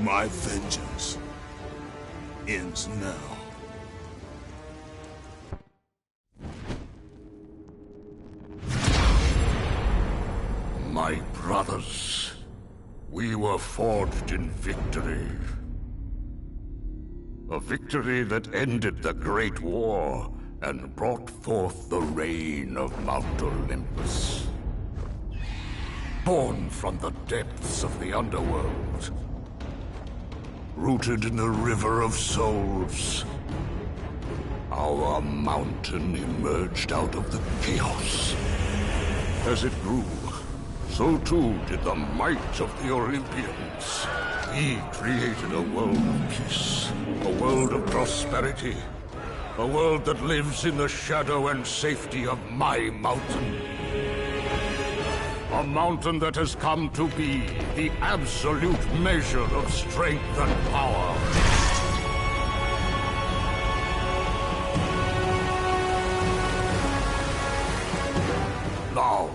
My vengeance ends now. My brothers, we were forged in victory. A victory that ended the Great War and brought forth the reign of Mount Olympus. Born from the depths of the underworld. Rooted in the River of Souls. Our mountain emerged out of the chaos. As it grew, so too did the might of the Olympians. We created a world of peace, a world of prosperity, a world that lives in the shadow and safety of my mountain. A mountain that has come to be the absolute measure of strength and power. Now,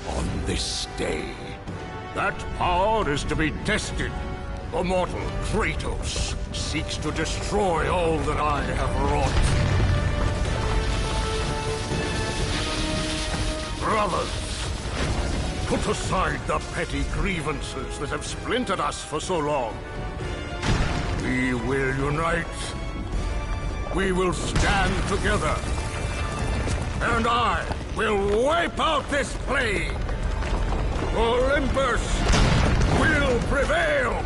on this day, that power is to be tested. The mortal Kratos seeks to destroy all that I have wrought. Brothers, put aside the petty grievances that have splintered us for so long. We will unite. We will stand together. And I will wipe out this plague. Olympus will prevail!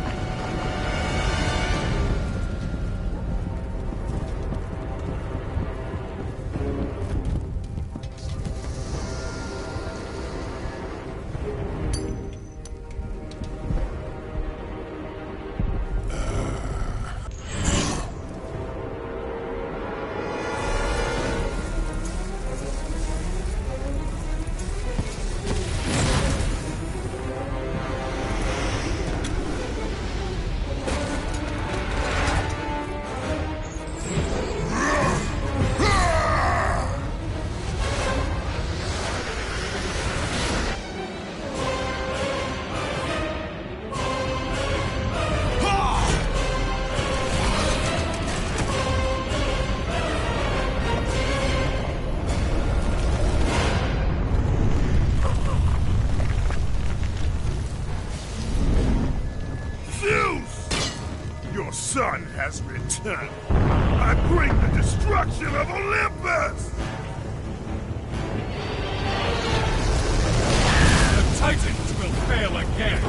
Sun has returned. I bring the destruction of Olympus! The Titans will fail again!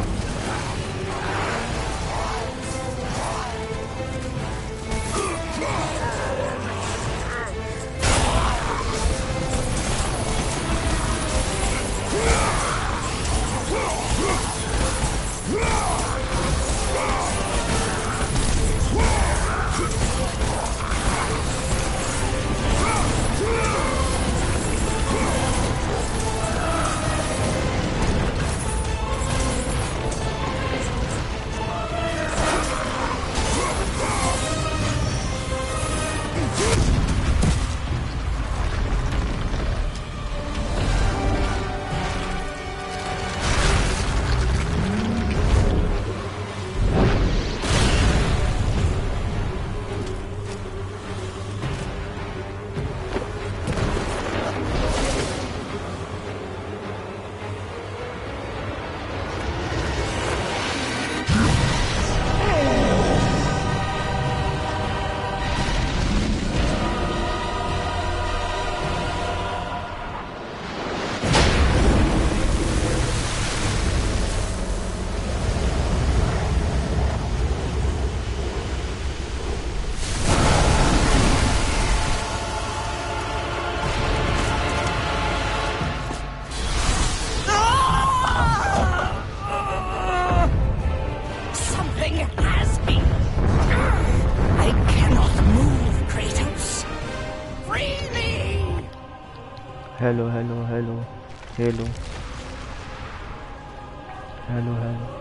Hello, hello, hello, hello, hello, hello.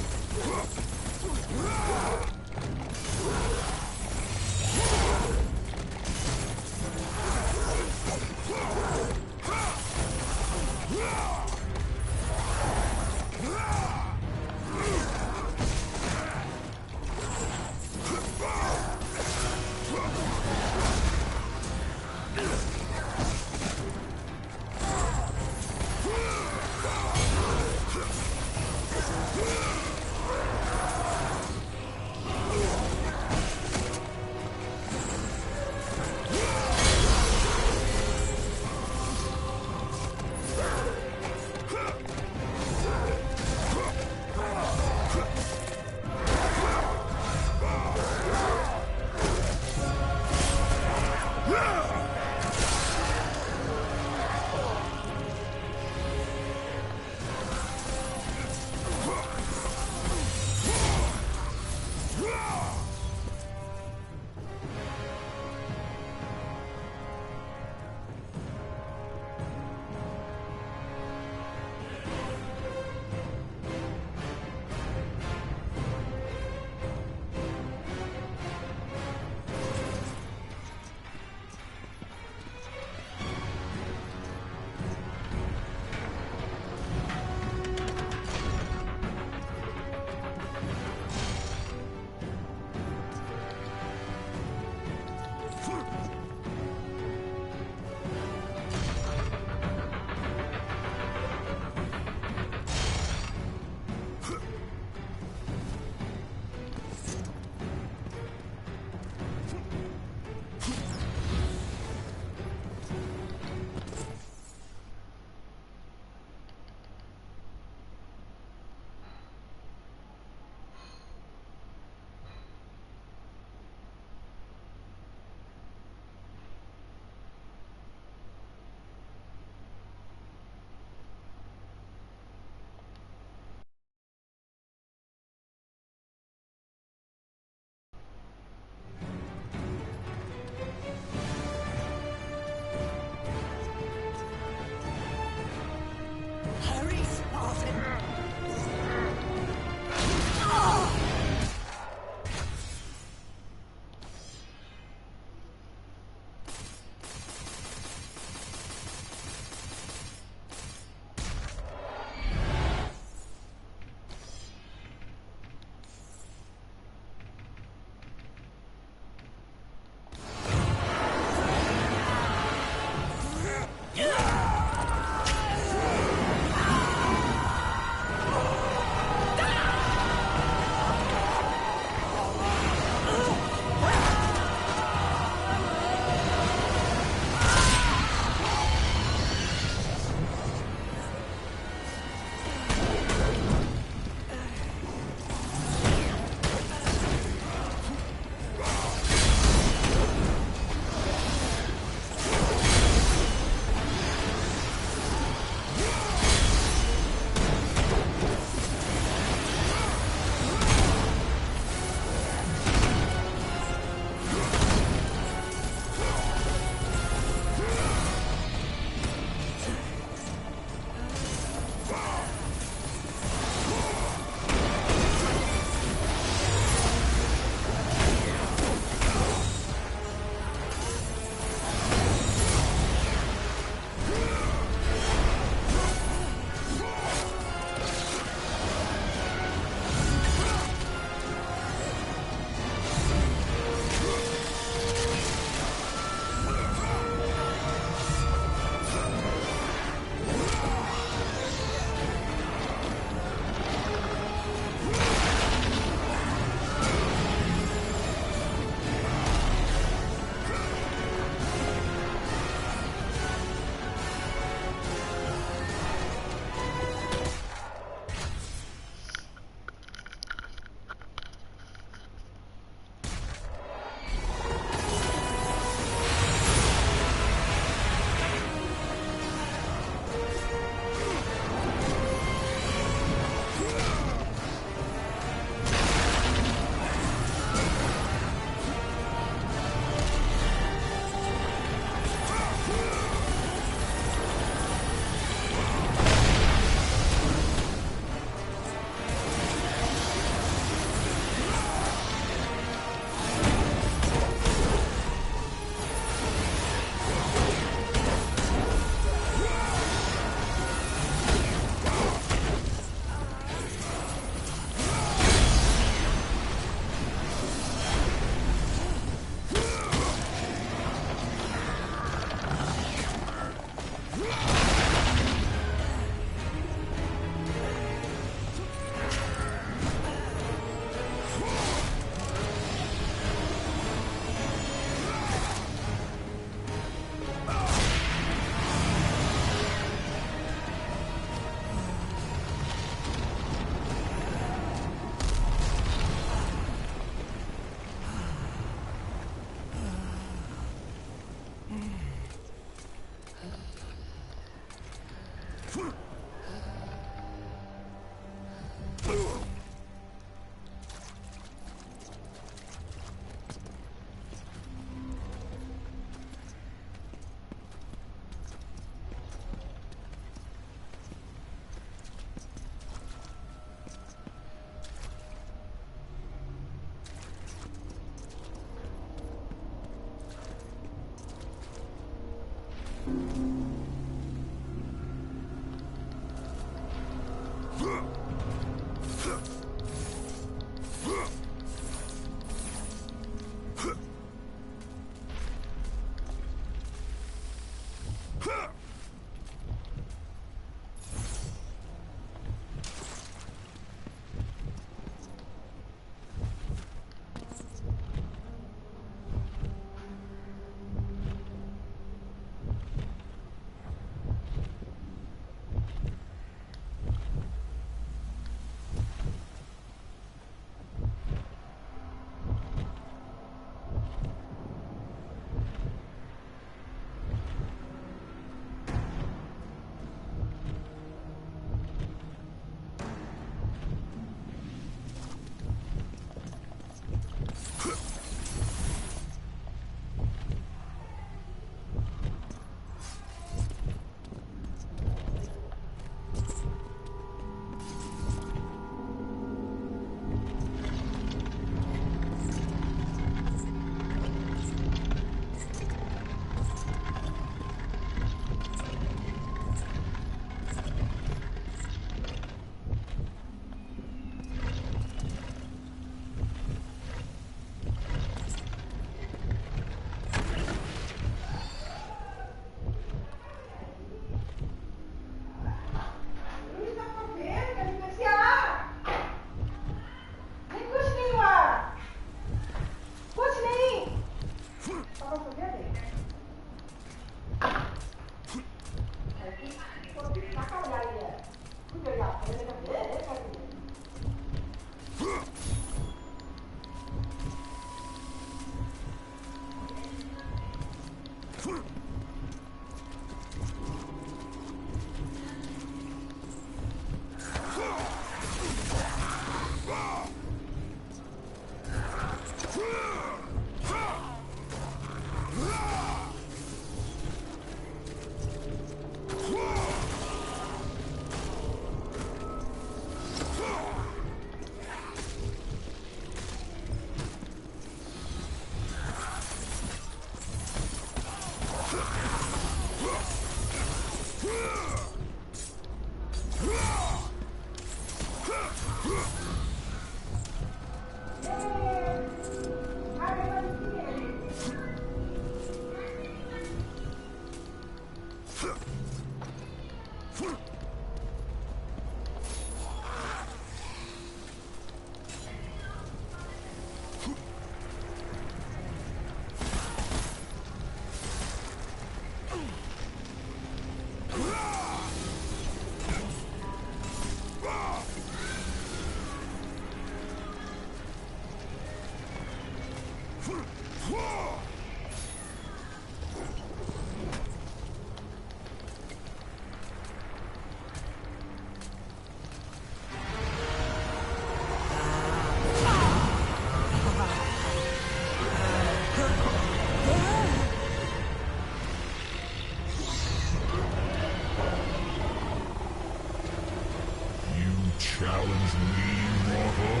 challenge me, mortal?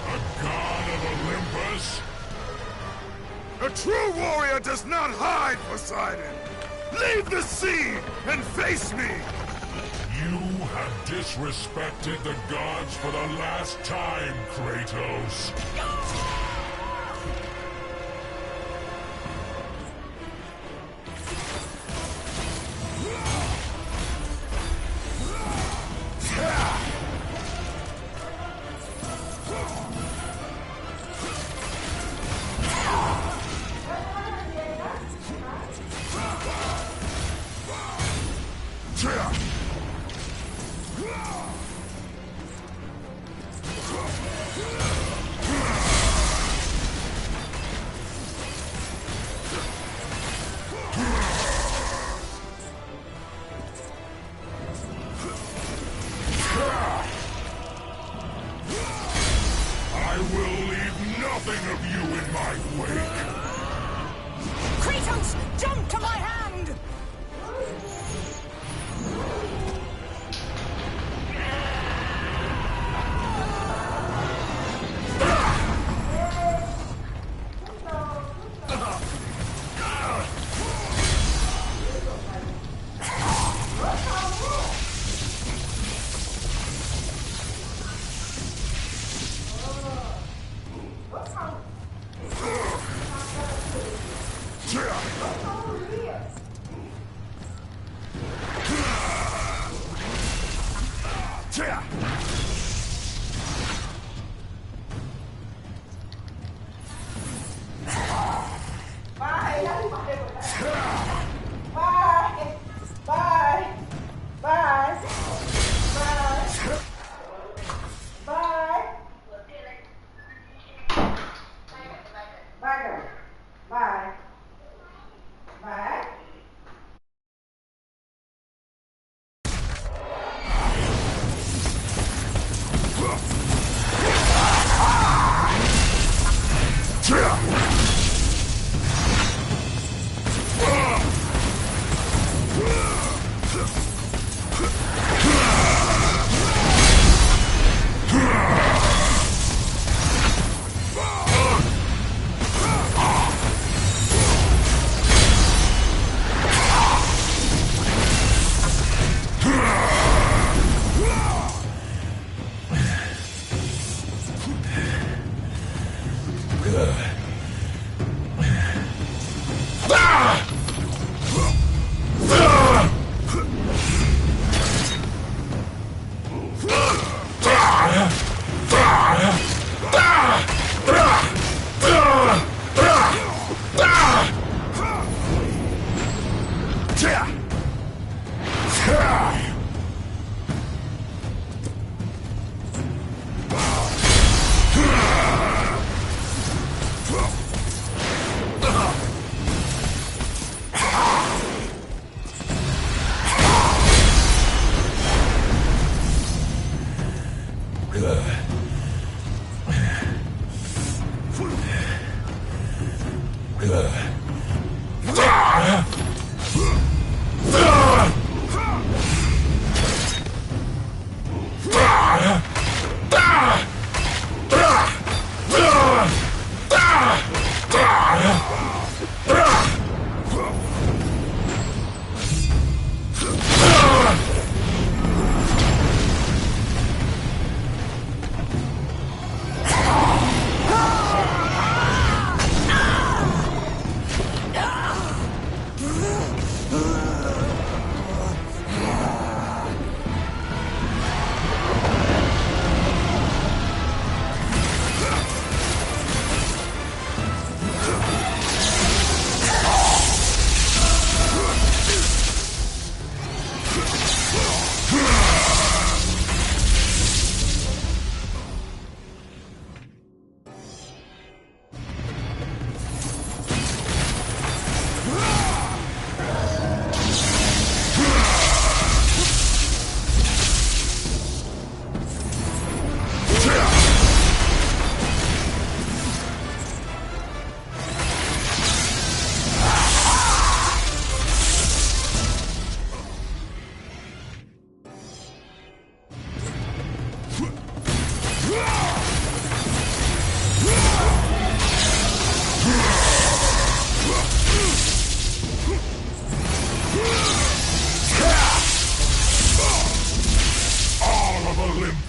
A god of Olympus? A true warrior does not hide, Poseidon! Leave the sea and face me! You have disrespected the gods for the last time, Kratos. I will leave nothing of you in my wake. Kratos, jump to my hand!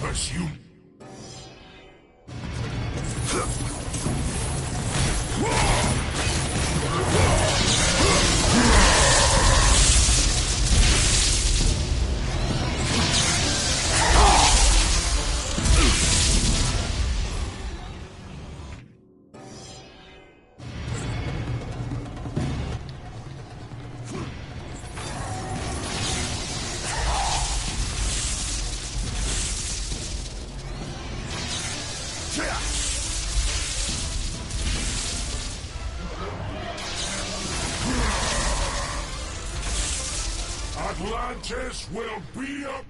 curse you! Atlantis will be a...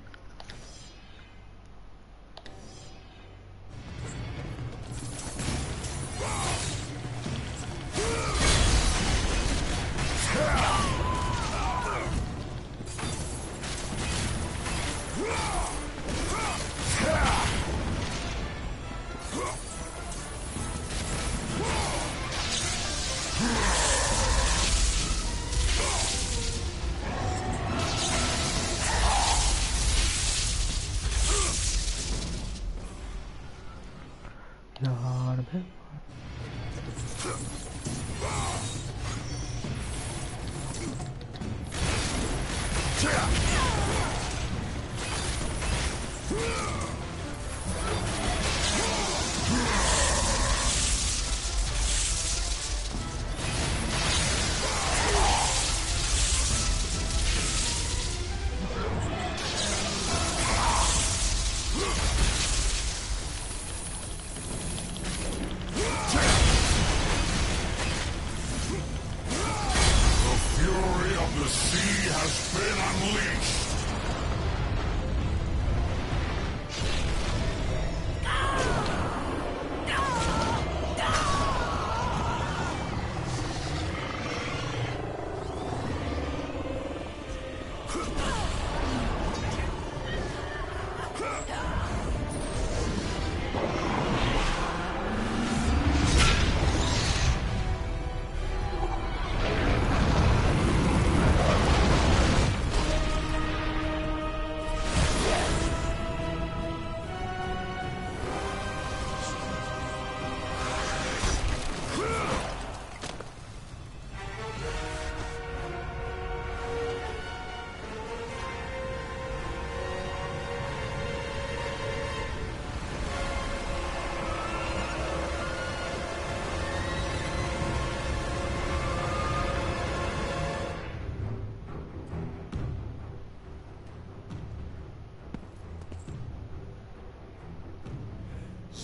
यार बे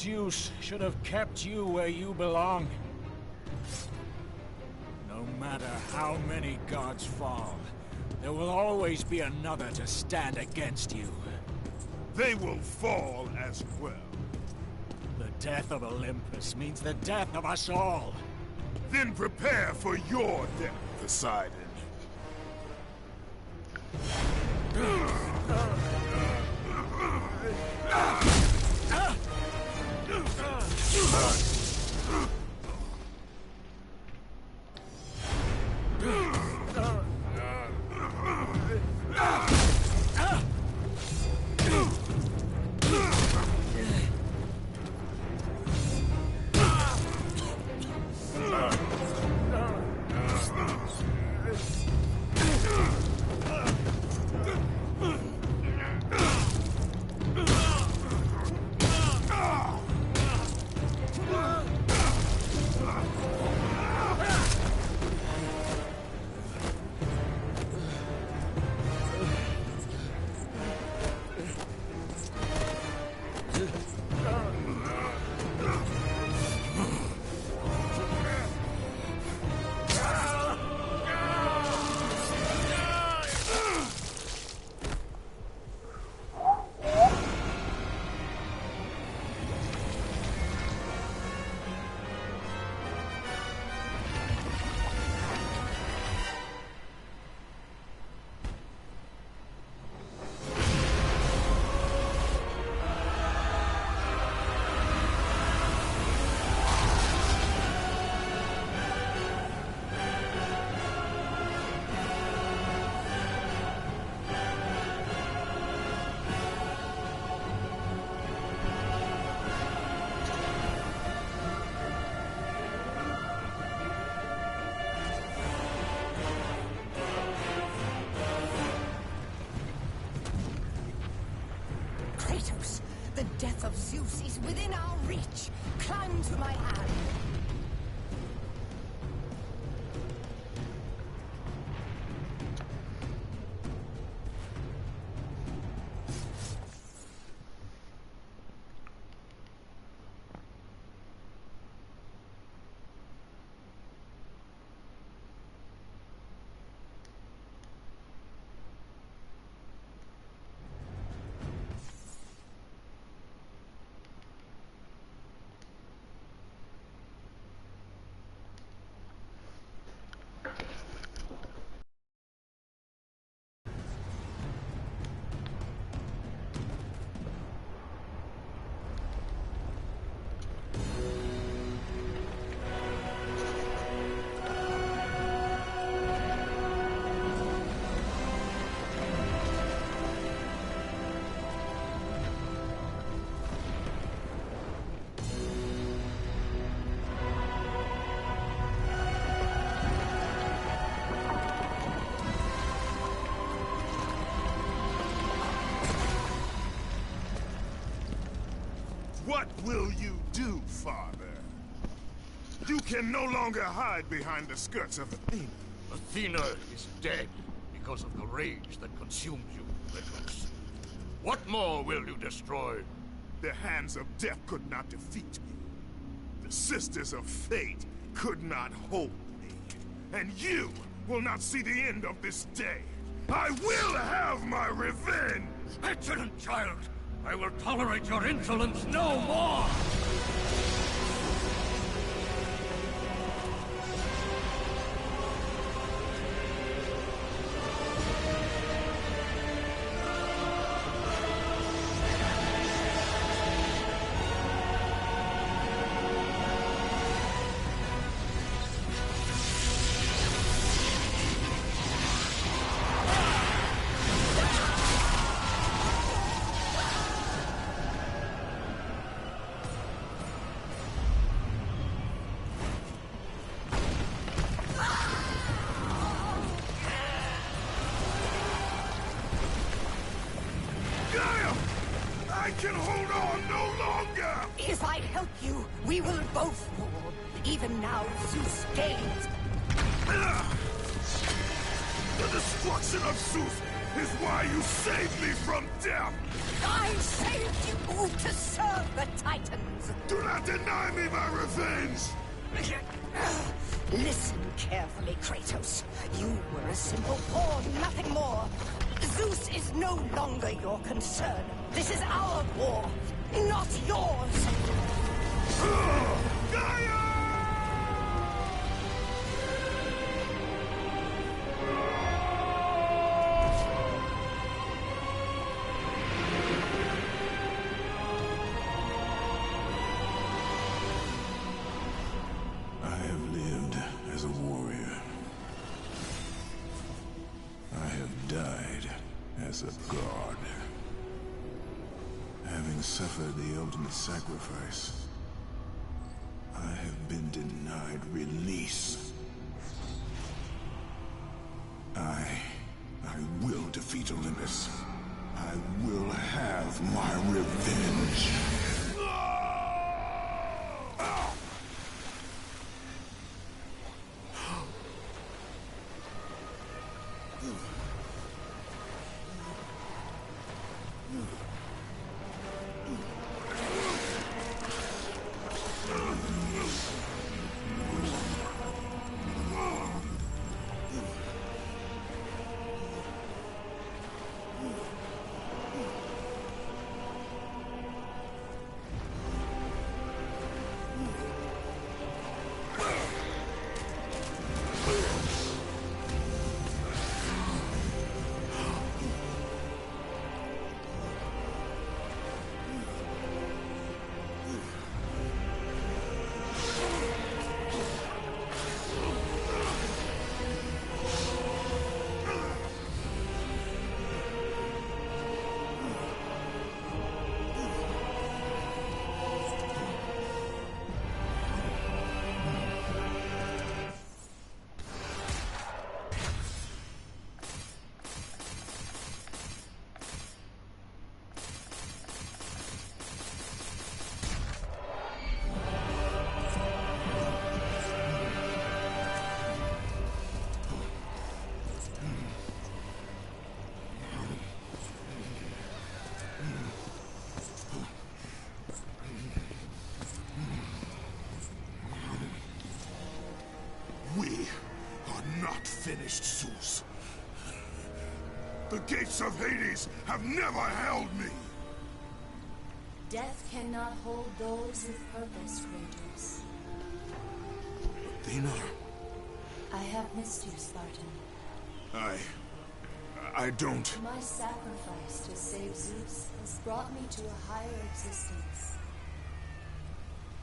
Zeus should have kept you where you belong. No matter how many gods fall, there will always be another to stand against you. They will fall as well. The death of Olympus means the death of us all. Then prepare for your death, Poseidon. The death of Zeus is within our reach. Climb to my hand. What will you do, Father? You can no longer hide behind the skirts of Athena. Athena is dead because of the rage that consumes you, Kratos. What more will you destroy? The hands of death could not defeat me. The Sisters of Fate could not hold me. And you will not see the end of this day. I will have my revenge! Excellent child! I will tolerate your insolence no more! I can hold on no longer! If I help you, we will both fall. Even now, Zeus gains. The destruction of Zeus is why you saved me from death! I saved you to serve the Titans. Do not deny me my revenge! Listen carefully, Kratos. You were a simple pawn, nothing more. Zeus is no longer your concern. This is our war, not yours. Gaia! I have lived as a warrior. I have died as a god. Having suffered the ultimate sacrifice, I have been denied release. I will defeat Olympus. I will have my revenge. finished, Zeus. The gates of Hades have never held me! Death cannot hold those with purpose, Kratos. Athena? I have missed you, Spartan. I don't... My sacrifice to save Zeus has brought me to a higher existence.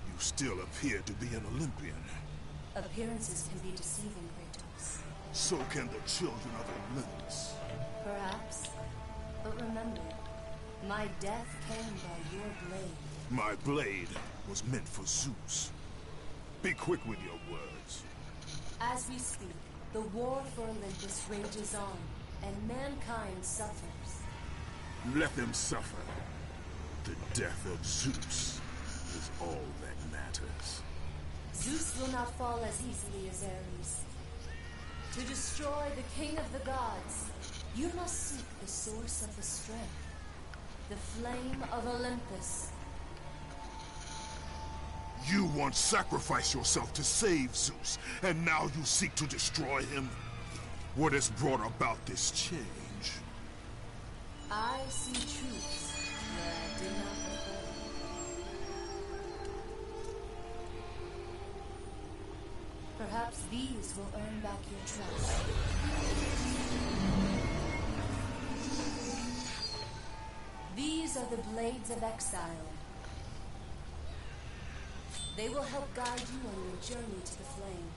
You still appear to be an Olympian. Appearances can be deceiving, Kratos. So can the children of Olympus. Perhaps. But remember, my death came by your blade. My blade was meant for Zeus. Be quick with your words. As we speak, the war for Olympus rages on, and mankind suffers. Let them suffer. The death of Zeus is all that matters. Zeus will not fall as easily as Ares. To destroy the king of the gods, you must seek the source of the strength. The flame of Olympus. You once sacrificed yourself to save Zeus, and now you seek to destroy him? What has brought about this change? I see truths where I did not before. Perhaps these will earn back your trust. These are the Blades of Exile. They will help guide you on your journey to the flame.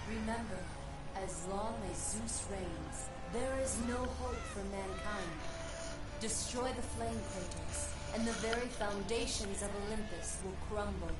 Remember, as long as Zeus reigns, there is no hope for mankind. Destroy the flame, Kratos, and the very foundations of Olympus will crumble.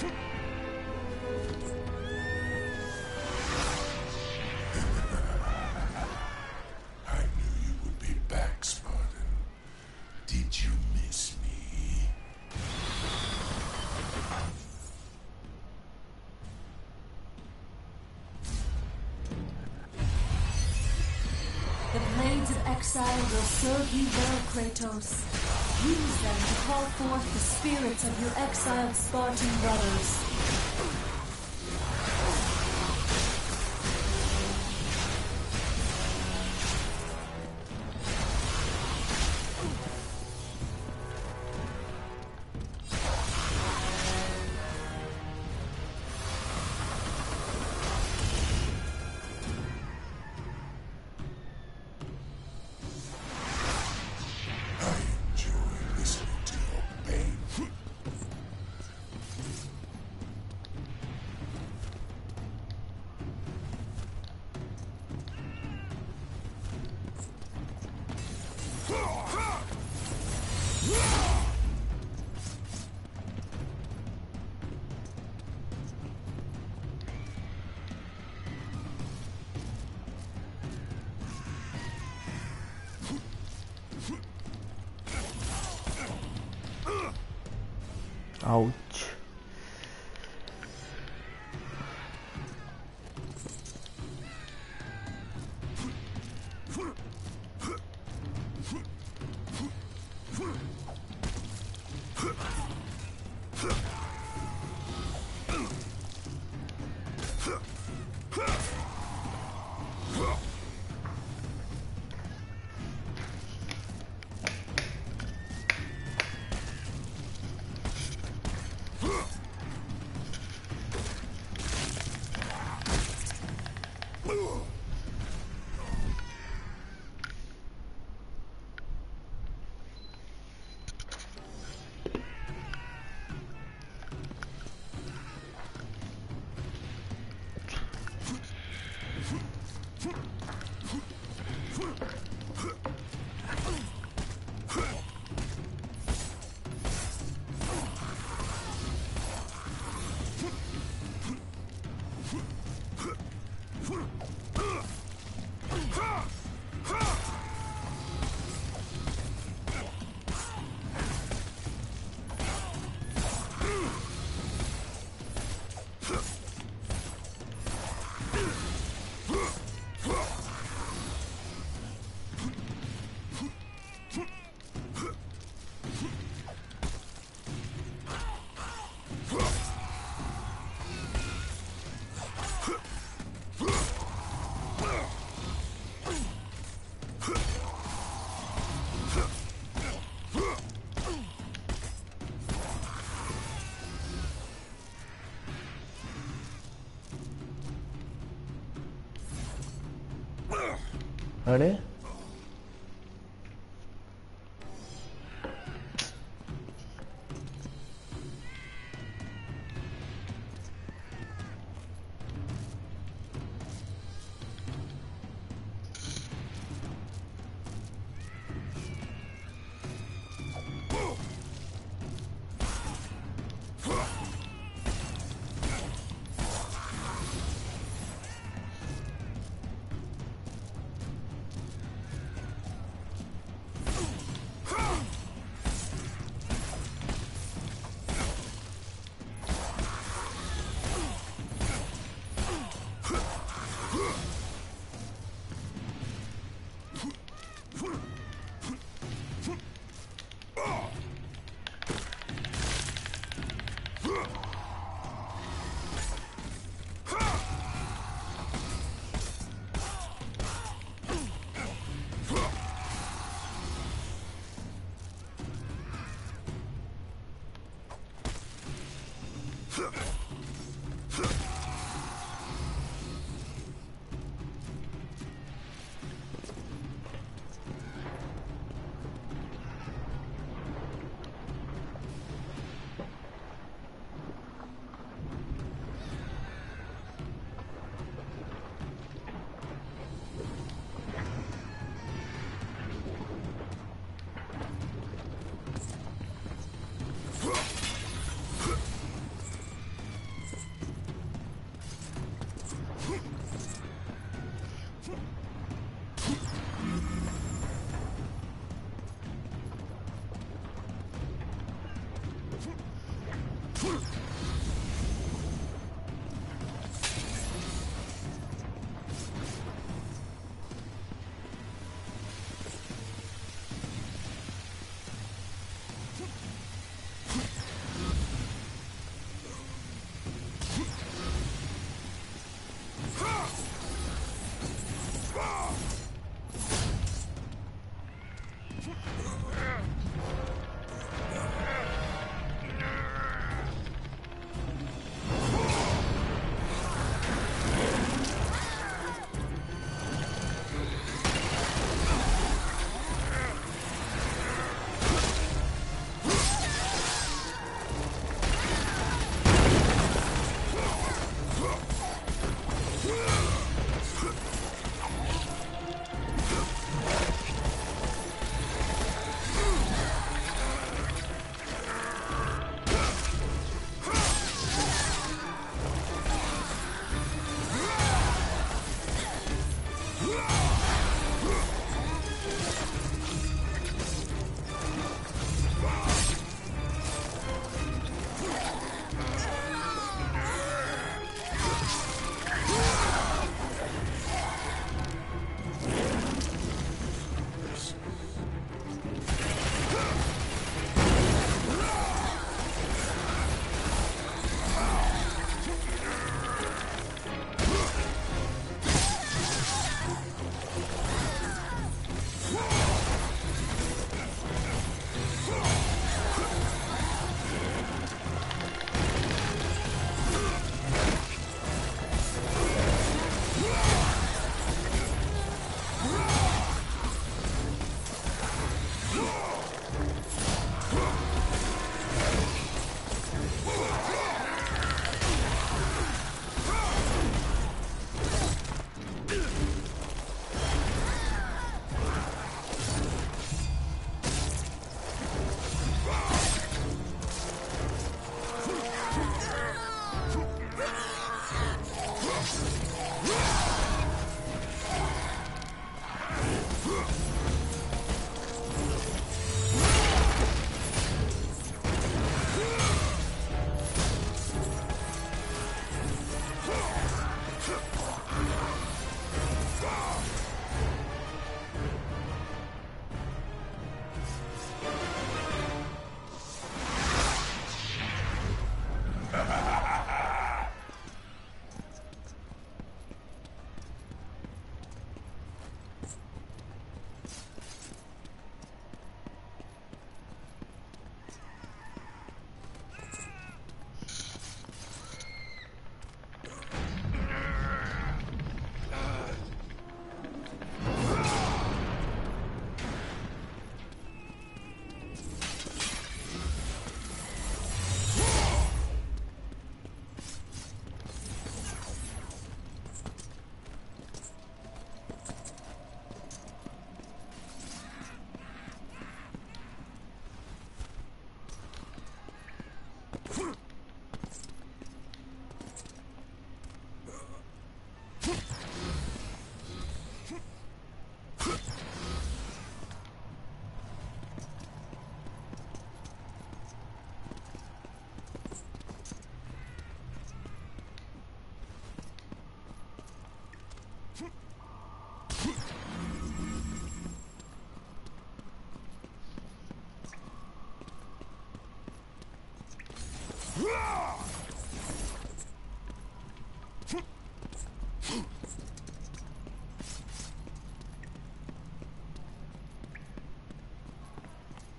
I knew you would be back, Spartan. Did you miss me? The Blades of Exile will serve you well, Kratos. Use them to call forth the spirits of your exiled Spartan brothers. Ouch. अरे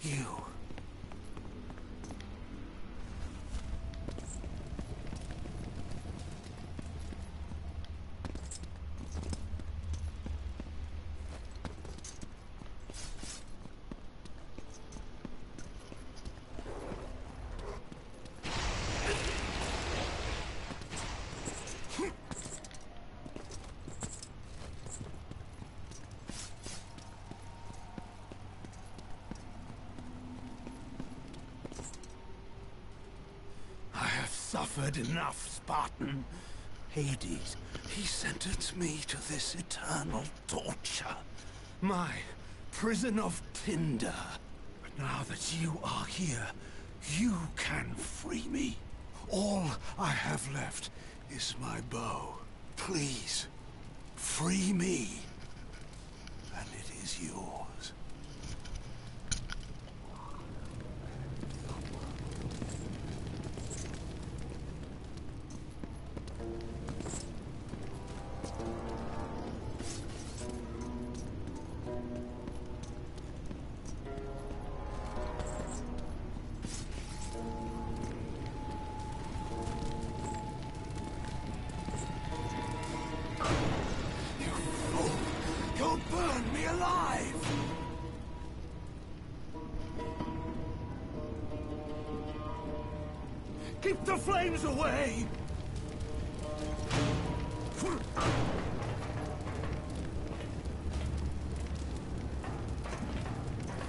You. Suffered enough, Spartan. Hades, he sentenced me to this eternal torture. My prison of tinder. But now that you are here, you can free me. All I have left is my bow. Please, free me, and it is yours. Burn me alive! Keep the flames away!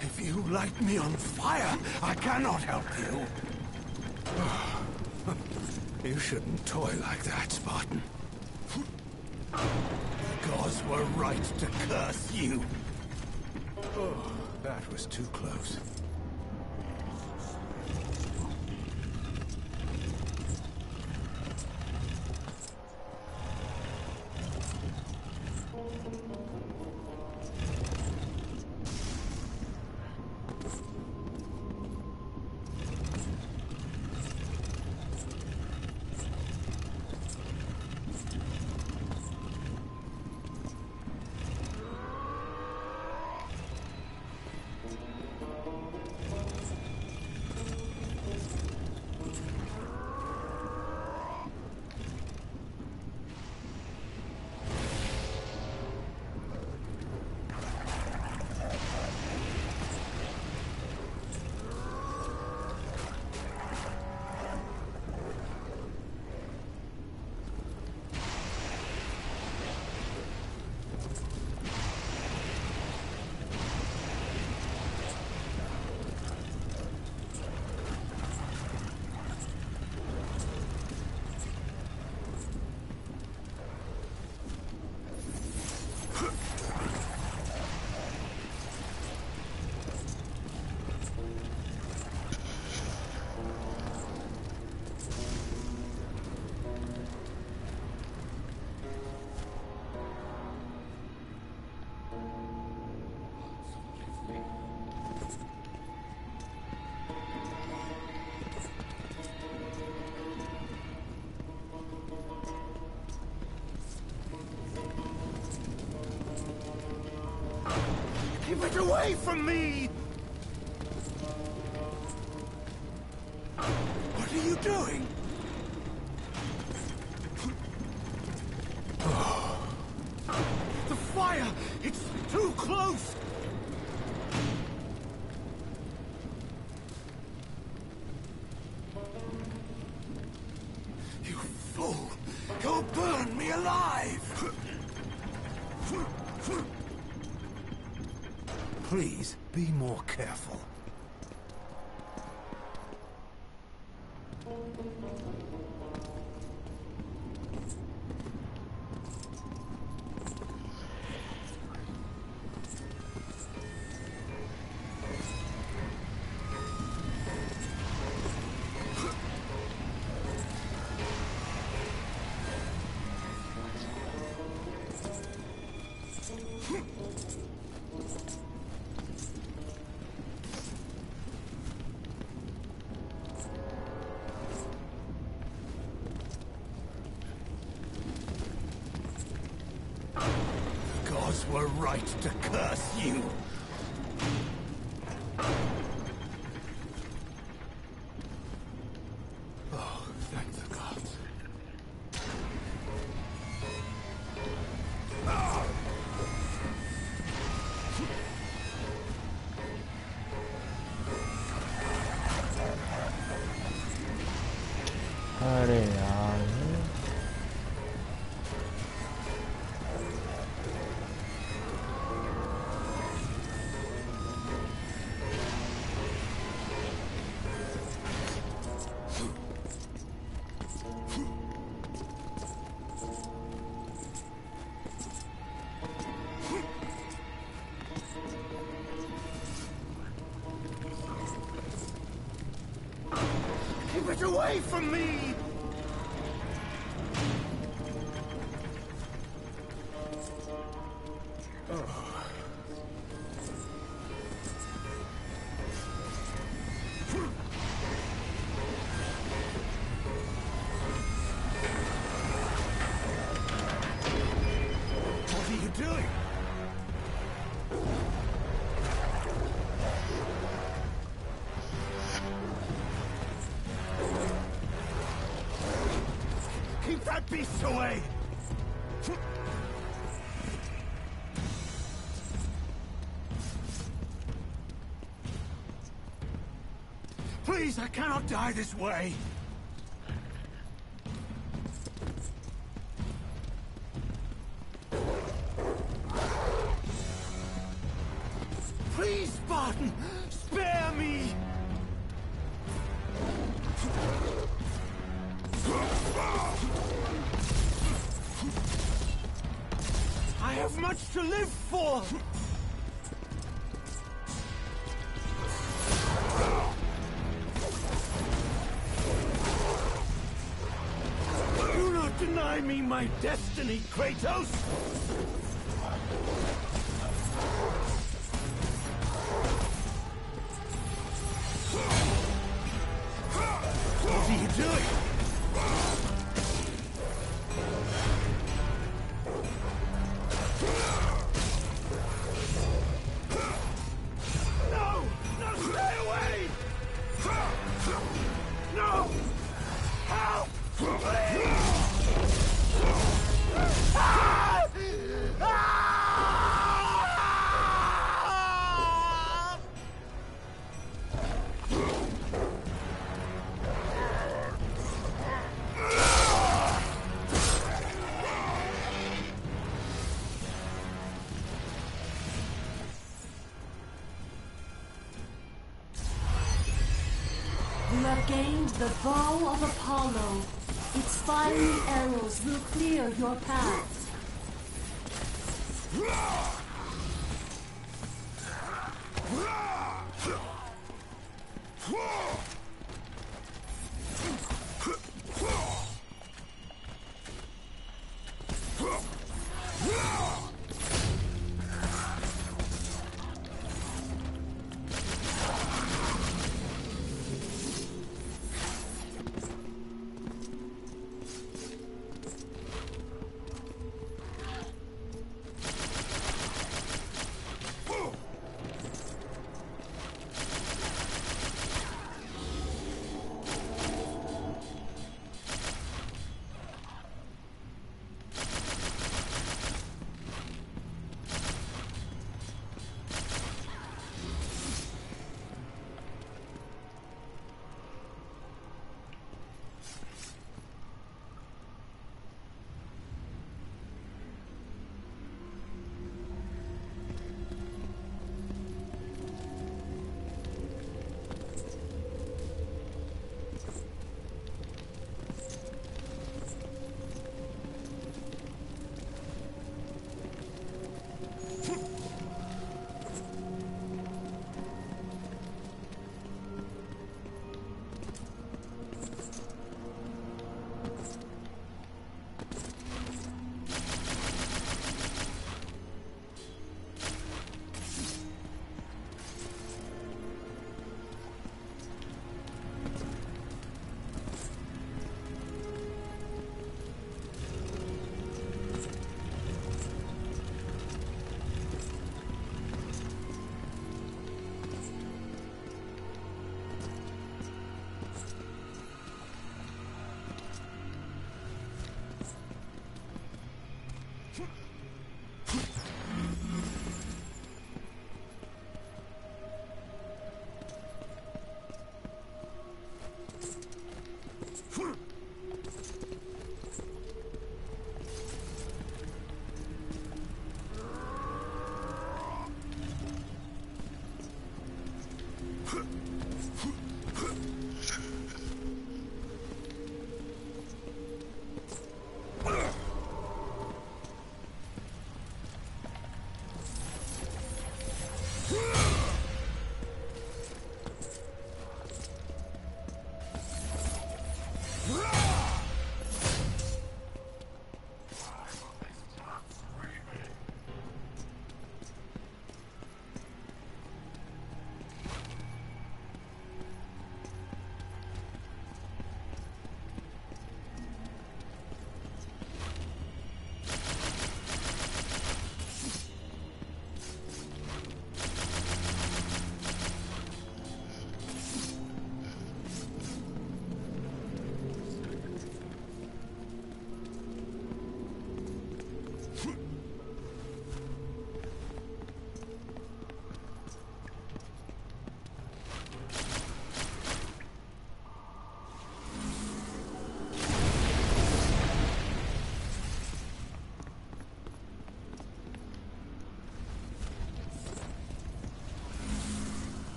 If you light me on fire, I cannot help you. You shouldn't toy like that, Spartan. The gods were right to curse you. Oh, that was too close. Keep it away from me! What are you doing? Oh. The fire! It's too close! You fool! Go burn me alive! Please, be more careful. gods were right to curse you. Oh, thank the gods. अरे यार Keep it away from me! What are you doing? Keep that beast away! Please, I cannot die this way! Please, Spartan! Spare me! I have much to live for! Do not deny me my destiny, Kratos! What are you doing? No! No, stay away! No! Help! Please! Ah! Ah! You have gained the bow of Apollo. Its fiery arrows will clear your path.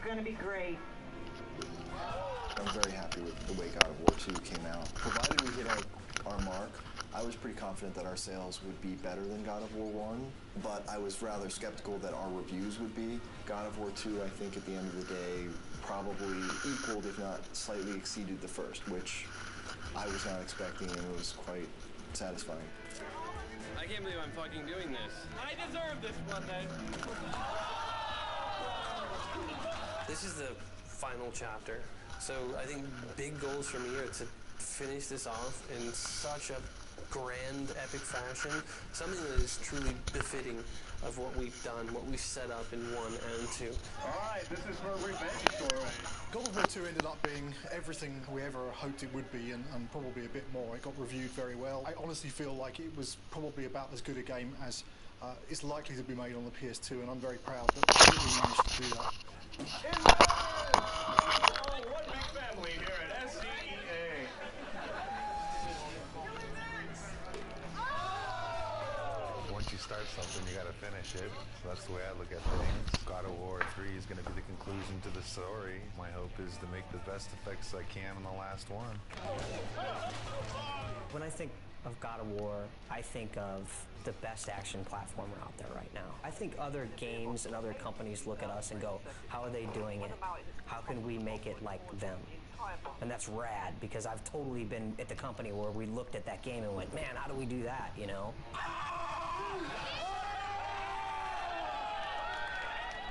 Gonna be great. I'm very happy with the way God of War 2 came out. Provided we hit our mark, I was pretty confident that our sales would be better than God of War 1, but I was rather skeptical that our reviews would be. God of War 2, I think at the end of the day, probably equaled, if not slightly exceeded the first, which I was not expecting, and it was quite satisfying. I can't believe I'm fucking doing this. I deserve this one then. This is the final chapter, so I think big goals for me are to finish this off in such a grand, epic fashion, something that is truly befitting of what we've done, what we've set up in 1 and 2. Alright, this is for revenge story. God of War 2 ended up being everything we ever hoped it would be, and probably a bit more. It got reviewed very well. I honestly feel like it was probably about as good a game as is likely to be made on the PS2, and I'm very proud that we managed to do that. Oh, one big family here at SCEA. Once you start something, you gotta finish it. So that's the way I look at things. God of War 3 is gonna be the conclusion to the story. My hope is to make the best effects I can on the last one. When I think of God of War, I think of the best action platformer out there right now. I think other games and other companies look at us and go, how are they doing it? How can we make it like them? And that's rad, because I've totally been at the company where we looked at that game and went, man, how do we do that, you know?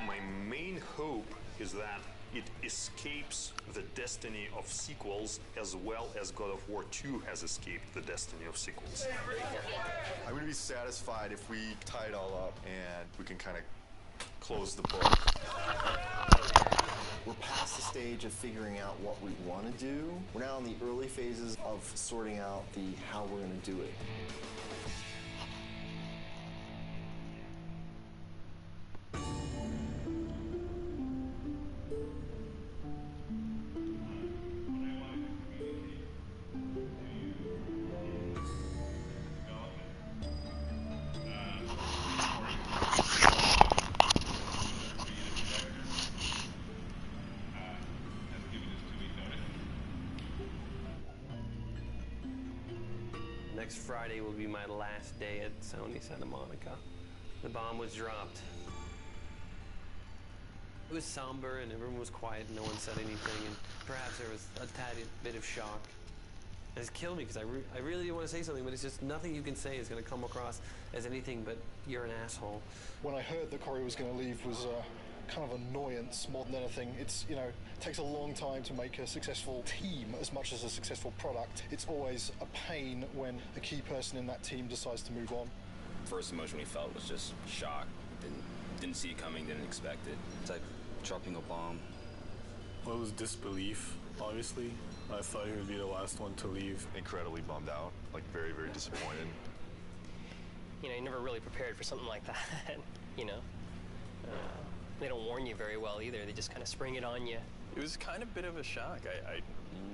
My main hope is that it escapes the destiny of sequels as well as God of War 2 has escaped the destiny of sequels. I'm going to be satisfied if we tie it all up and we can kind of close the book. We're past the stage of figuring out what we want to do. We're now in the early phases of sorting out the how we're going to do it. Next Friday will be my last day at Sony Santa Monica. The bomb was dropped. It was somber and everyone was quiet and no one said anything, and perhaps there was a tad bit of shock. It's killed me because I really want to say something, but it's just nothing you can say is going to come across as anything but you're an asshole. When I heard that Corey was going to leave was kind of annoyance more than anything. It's, you know, it takes a long time to make a successful team as much as a successful product. It's always a pain when a key person in that team decides to move on. First emotion we felt was just shock. Didn't didn't see it coming, didn't expect it. It's like dropping a bomb. Well, it was disbelief, obviously. I thought he would be the last one to leave. Incredibly bummed out, like very, very disappointed. You know, you're never really prepared for something like that, you know? They don't warn you very well either. They just kind of spring it on you. It was kind of a bit of a shock. I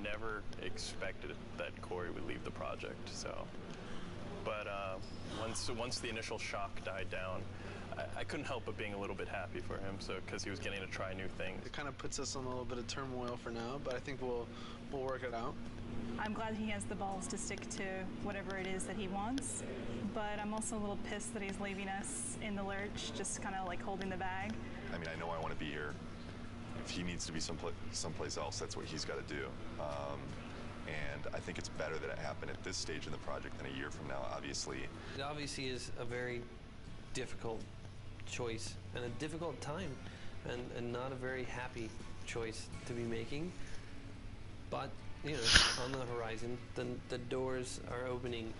never expected that Corey would leave the project, so. But once the initial shock died down, I couldn't help but being a little bit happy for him, so because he was getting to try new things. It kind of puts us in a little bit of turmoil for now, but I think we'll work it out. I'm glad he has the balls to stick to whatever it is that he wants, but I'm also a little pissed that he's leaving us in the lurch, just kind of like holding the bag. I mean, I know I want to be here. If he needs to be someplace else, that's what he's got to do. And I think it's better that it happened at this stage in the project than a year from now, obviously. It obviously is a very difficult choice and a difficult time and not a very happy choice to be making. But, you know, on the horizon, the doors are opening.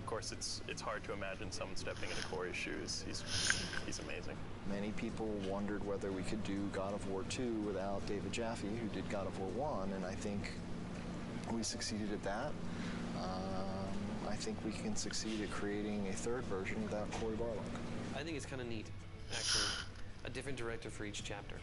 Of course, it's hard to imagine someone stepping into Corey's shoes. He's amazing. Many people wondered whether we could do God of War 2 without David Jaffe, who did God of War 1, and I think we succeeded at that. I think we can succeed at creating a third version without Corey Barlog. I think it's kind of neat, actually. A different director for each chapter.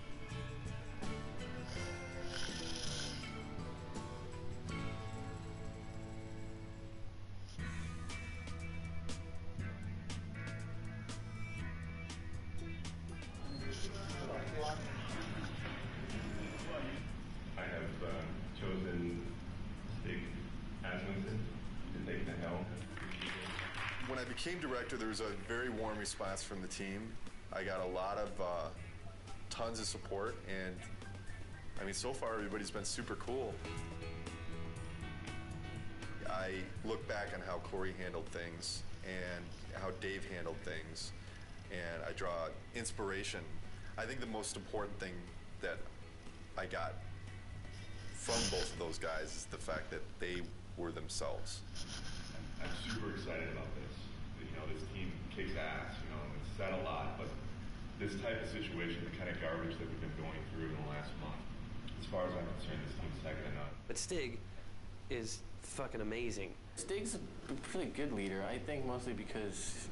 I have chosen Stig Asmussen to take the helm. When I became director, there was a very warm response from the team. I got a lot of tons of support, and I mean, so far everybody's been super cool. I look back on how Corey handled things and how Dave handled things, and I draw inspiration. I think the most important thing that I got from both of those guys is the fact that they were themselves. I'm super excited about this. You know, this team kicks ass, you know, it's said a lot, but this type of situation, the kind of garbage that we've been going through in the last month, as far as I'm concerned, this team's second to none. But Stig is fucking amazing. Stig's a pretty good leader, I think mostly because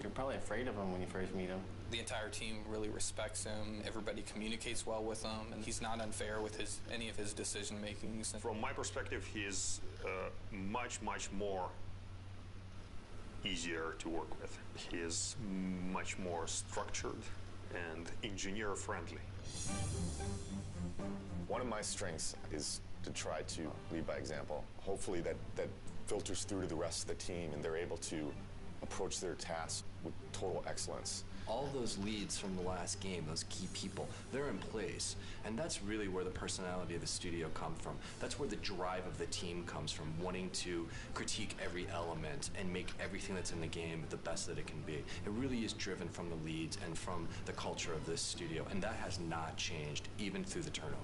you're probably afraid of him when you first meet him. The entire team really respects him. Everybody communicates well with him, and he's not unfair with any of his decision makings. From my perspective, he is much more easier to work with. He is much more structured and engineer friendly. One of my strengths is to try to lead by example. Hopefully that filters through to the rest of the team and they're able to approach their tasks with total excellence. All those leads from the last game, those key people, they're in place. And that's really where the personality of the studio comes from. That's where the drive of the team comes from, wanting to critique every element and make everything that's in the game the best that it can be. It really is driven from the leads and from the culture of this studio, and that has not changed, even through the turnover.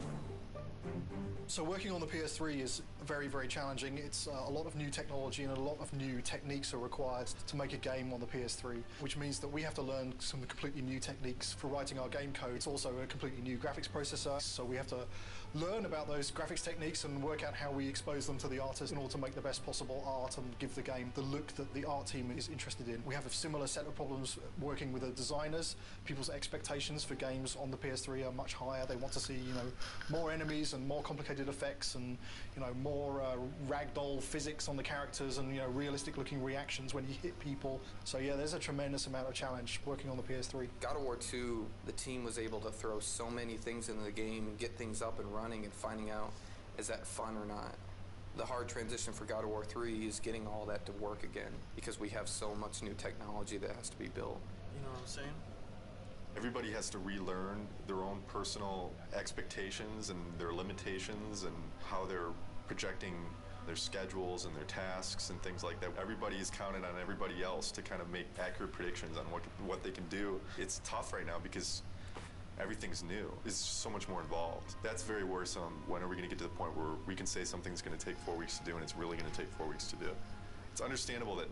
So working on the PS3 is very, very challenging. It's a lot of new technology and a lot of new techniques are required to make a game on the PS3, which means that we have to learn some completely new techniques for writing our game code. It's also a completely new graphics processor, so we have to learn about those graphics techniques and work out how we expose them to the artist in order to make the best possible art and give the game the look that the art team is interested in. We have a similar set of problems working with the designers. People's expectations for games on the PS3 are much higher. They want to see, more enemies and more complicated effects and, more ragdoll physics on the characters and, realistic looking reactions when you hit people. So yeah, there's a tremendous amount of challenge working on the PS3. God of War 2, the team was able to throw so many things into the game and get things up and running and finding out, is that fun or not? The hard transition for God of War 3 is getting all that to work again because we have so much new technology that has to be built. You know what I'm saying? Everybody has to relearn their own personal expectations and their limitations and how they're projecting their schedules and their tasks and things like that. Everybody is counted on everybody else to kind of make accurate predictions on what they can do. It's tough right now because everything's new. It's so much more involved. That's very worrisome. When are we going to get to the point where we can say something's going to take 4 weeks to do and it's really going to take 4 weeks to do? It's understandable that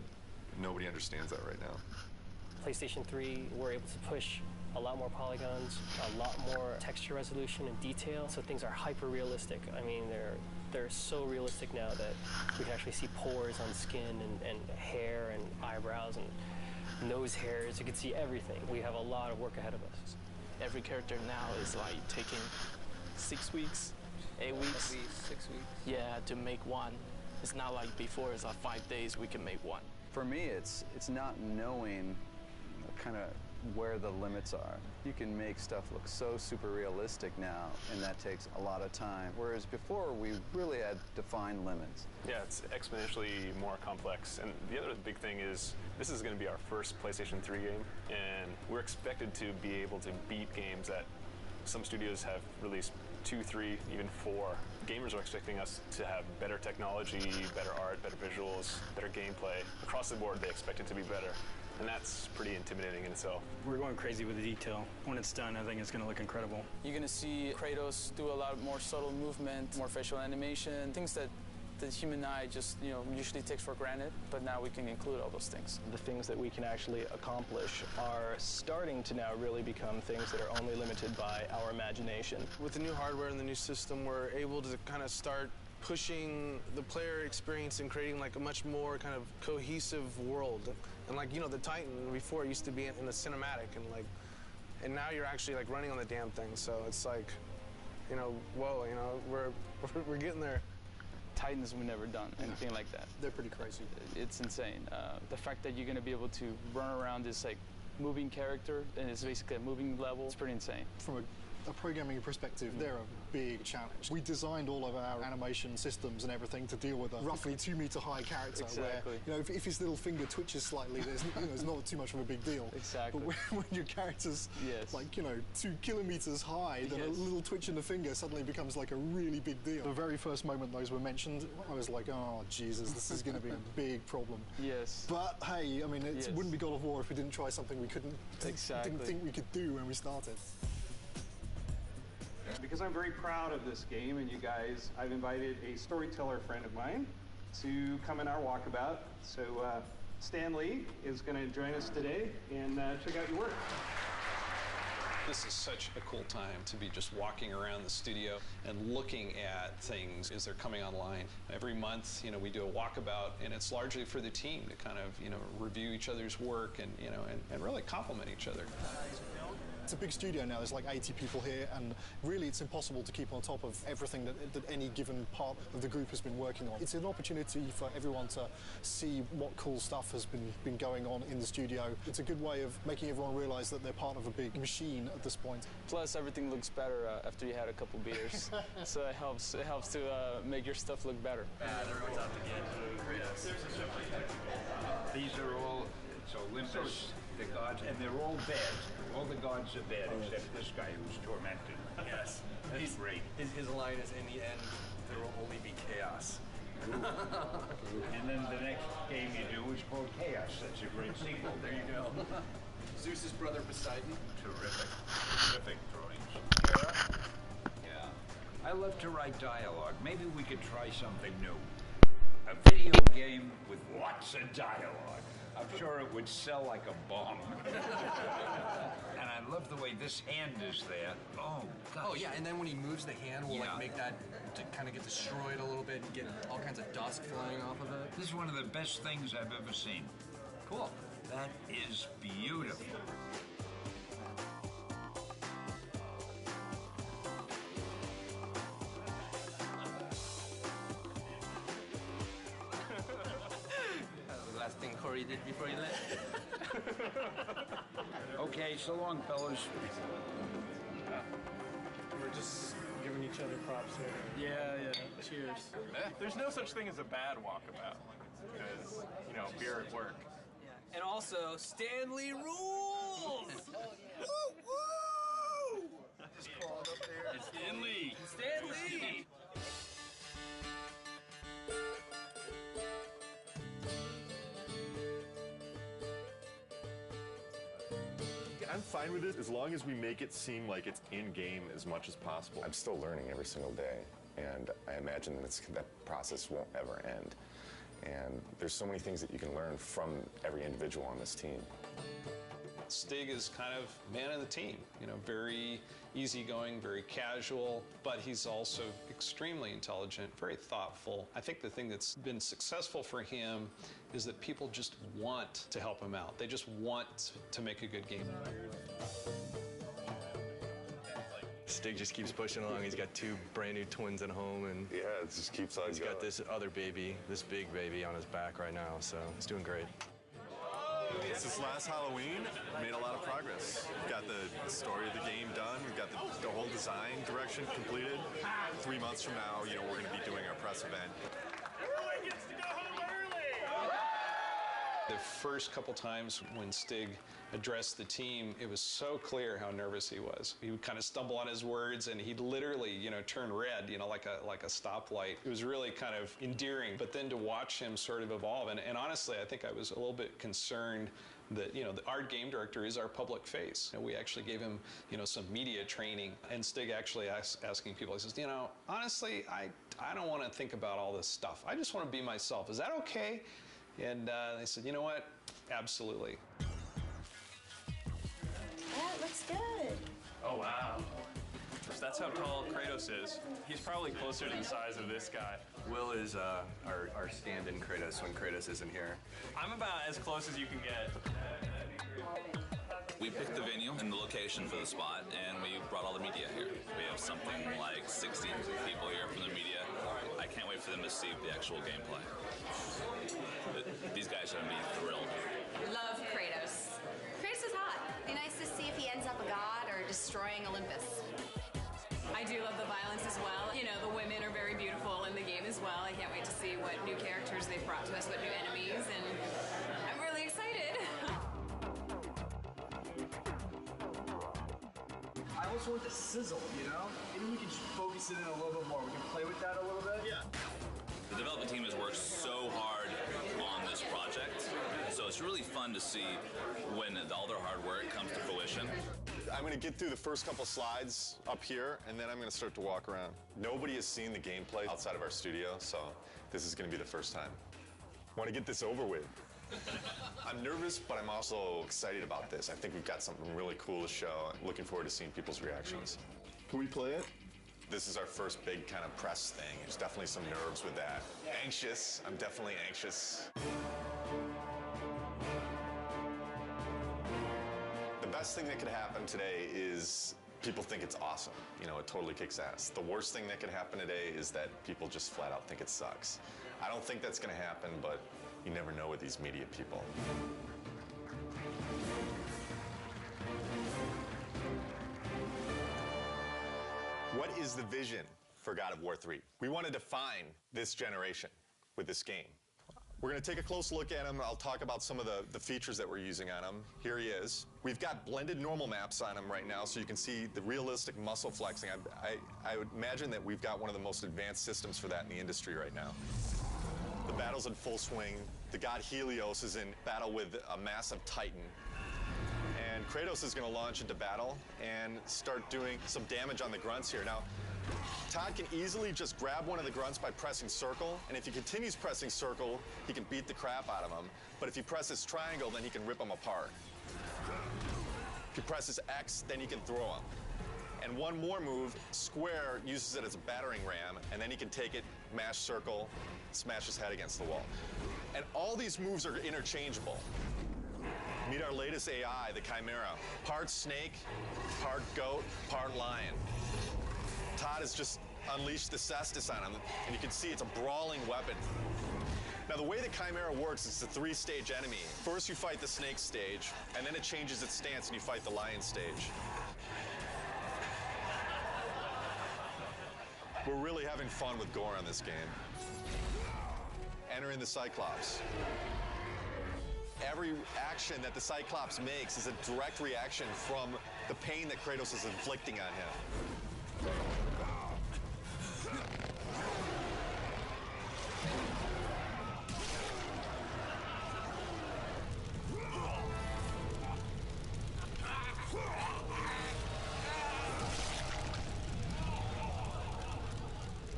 nobody understands that right now. PlayStation 3 were able to push a lot more polygons, a lot more texture resolution and detail, so things are hyper realistic. I mean, they're so realistic now that we can actually see pores on skin and hair and eyebrows and nose hairs. You can see everything. We have a lot of work ahead of us. Every character now is like taking 6 weeks, 8 weeks. At least 6 weeks. Yeah, to make one. It's not like before, it's like 5 days we can make one. For me, it's not knowing kind of where the limits are. You can make stuff look so super realistic now, and that takes a lot of time. Whereas before, we really had defined limits. Yeah, it's exponentially more complex. And the other big thing is this is going to be our first PlayStation 3 game, and we're expected to be able to beat games that some studios have released 2, 3, even 4. Gamers are expecting us to have better technology, better art, better visuals, better gameplay. Across the board, they expect it to be better. And that's pretty intimidating in itself. We're going crazy with the detail. When it's done, I think it's going to look incredible. You're going to see Kratos do a lot more subtle movement, more facial animation, things that the human eye just, usually takes for granted, but now we can include all those things. The things that we can actually accomplish are starting to now really become things that are only limited by our imagination. With the new hardware and the new system, we're able to kind of start pushing the player experience and creating like a much more kind of cohesive world. And like, the Titan before used to be in the cinematic and now you're actually like running on the damn thing. So it's like, whoa, we're getting there. Titans, we've never done anything like that. They're pretty crazy. It's insane. The fact that you're going to be able to run around this like moving character and it's basically a moving level, it's pretty insane. From a programming perspective, they're a big challenge. We designed all of our animation systems and everything to deal with a roughly 2 meter high character. Exactly. Where, if his little finger twitches slightly, there's not too much of a big deal. Exactly. But when your character's like 2 kilometers high, then a little twitch in the finger suddenly becomes like a really big deal. The very first moment those were mentioned, I was like, oh Jesus, this is going to be a big problem. Yes. But hey, I mean, it wouldn't be God of War if we didn't try something we didn't think we could do when we started. Because I'm very proud of this game and you guys, I've invited a storyteller friend of mine to come in our walkabout. So Stan Lee is going to join us today and check out your work. This is such a cool time to be just walking around the studio and looking at things as they're coming online. Every month, we do a walkabout, and it's largely for the team to kind of, review each other's work and, and really compliment each other. It's a big studio now, there's like 80 people here, and really it's impossible to keep on top of everything that any given part of the group has been working on. It's an opportunity for everyone to see what cool stuff has been going on in the studio. It's a good way of making everyone realize that they're part of a big machine at this point. Plus, everything looks better after you had a couple beers. So it helps to make your stuff look better. Everyone's out to get. Yes. These are all, it's Olympus, the gods, and they're all bad. All the gods are bad except this guy who's tormented. Yes. That's great. His line is, in the end, there will only be chaos. And then the next game you do is called Chaos. That's a great sequel. There you go. Zeus's brother Poseidon. Terrific. Terrific drawings. Yeah. I love to write dialogue. Maybe we could try something new. A video game with lots of dialogue. I'm sure it would sell like a bomb. And I love the way this hand is there. Oh, gosh. Oh, yeah, and then when he moves the hand, we'll like make that to kind of get destroyed a little bit and get all kinds of dust flying off of it. This is one of the best things I've ever seen. Cool. That is beautiful. Last thing Corey did before he left. Okay, so long, fellas. We're just giving each other props here. Yeah. Cheers. There's no such thing as a bad walkabout because, beer at work. And also, Stanley rules! Woo! Just crawled up there. It's Stanley! Stanley! I'm fine with it as long as we make it seem like it's in-game as much as possible. I'm still learning every single day, and I imagine that process won't ever end. And there's so many things that you can learn from every individual on this team. Stig is kind of man of the team, you know, very easygoing, very casual, but he's also extremely intelligent, very thoughtful. I think the thing that's been successful for him is that people just want to help him out. They just want to make a good game. Stig just keeps pushing along. He's got 2 brand new twins at home, and yeah, it just keeps on He's got this other baby, this big baby on his back right now, so he's doing great. Since last Halloween, made a lot of progress. We've got the story of the game done. We've got the whole design direction completed. 3 months from now, you know, we're going to be doing our press event. Everyone gets to go home early! The first couple times when Stig addressed the team, it was so clear how nervous he was. He would kind of stumble on his words, and he'd literally, you know, turn red, you know, like a stoplight. It was really kind of endearing. But then to watch him sort of evolve, and honestly, I think I was a little bit concerned that, you know, our game director is our public face. And we actually gave him, you know, some media training. And Stig actually asking people, he says, you know, honestly, I don't want to think about all this stuff. I just want to be myself. Is that okay? And they said, you know what? Absolutely. That looks good. Oh, wow. So that's how tall Kratos is. He's probably closer to the size of this guy. Will is our stand-in Kratos when Kratos isn't here. I'm about as close as you can get. We picked the venue and the location for the spot, and we brought all the media here. We have something like 60 people here from the media. I can't wait for them to see the actual gameplay. These guys are going to be thrilled. Love Kratos. Kratos is hot. Be nice to see if he ends up a god or destroying Olympus. I do love the violence as well. You know, the women are very beautiful in the game as well. I can't wait to see what new characters they've brought to us, what new enemies, and I'm really excited. I also want the sizzle, you know? Maybe we can just focus it in a little bit more. We can play with that a little bit. Yeah. The development team has worked so hard on this project, so it's really fun to see when all their hard work comes to fruition. I'm going to get through the first couple slides up here, and then I'm going to start to walk around. Nobody has seen the gameplay outside of our studio, so this is going to be the first time. Want to get this over with. I'm nervous, but I'm also excited about this. I think we've got something really cool to show. I'm looking forward to seeing people's reactions. Can we play it? This is our first big kind of press thing. There's definitely some nerves with that. Anxious. I'm definitely anxious. The best thing that could happen today is people think it's awesome. You know, it totally kicks ass. The worst thing that could happen today is that people just flat out think it sucks. I don't think that's going to happen, but you never know with these media people. What is the vision for God of War 3? We want to define this generation with this game. We're going to take a close look at him. I'll talk about some of the features that we're using on him. Here he is. We've got blended normal maps on him right now, so you can see the realistic muscle flexing. I would imagine that we've got one of the most advanced systems for that in the industry right now. The battle's in full swing. The god Helios is in battle with a massive Titan. And Kratos is going to launch into battle and start doing some damage on the grunts here. Now, Todd can easily just grab one of the grunts by pressing circle, and if he continues pressing circle, he can beat the crap out of him. But if he presses triangle, then he can rip them apart. If he presses X, then he can throw them. And one more move, square, uses it as a battering ram, and then he can take it, mash circle, smash his head against the wall. And all these moves are interchangeable. Meet our latest AI, the Chimera. Part snake, part goat, part lion. Todd has just unleashed the cestus on him, and you can see it's a brawling weapon. Now, the way the Chimera works is it's a 3-stage enemy. First, you fight the snake stage, and then it changes its stance, and you fight the lion stage. We're really having fun with gore on this game. Entering the Cyclops. Every action that the Cyclops makes is a direct reaction from the pain that Kratos is inflicting on him.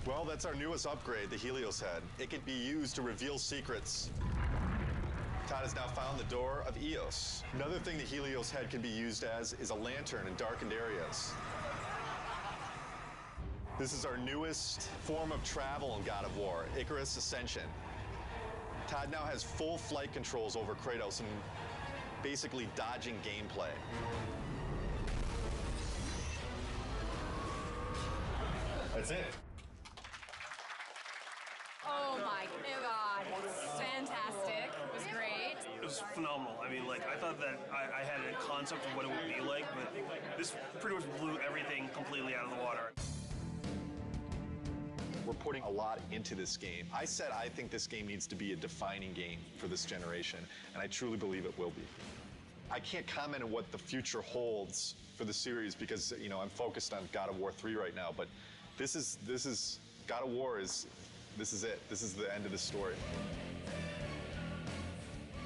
Well, that's our newest upgrade, the Helios head. It can be used to reveal secrets. Todd has now found the door of Eos. Another thing the Helios head can be used as is a lantern in darkened areas. This is our newest form of travel in God of War, Icarus Ascension. Todd now has full flight controls over Kratos and basically dodging gameplay. That's it. Oh my God. Fantastic. It was great. It was phenomenal. I mean, like, I thought that I had a concept of what it would be like, but this pretty much blew everything completely out of the water. We're putting a lot into this game. I said I think this game needs to be a defining game for this generation, and I truly believe it will be. I can't comment on what the future holds for the series because, you know, I'm focused on God of War 3 right now, but this is God of War this is it. This is the end of the story.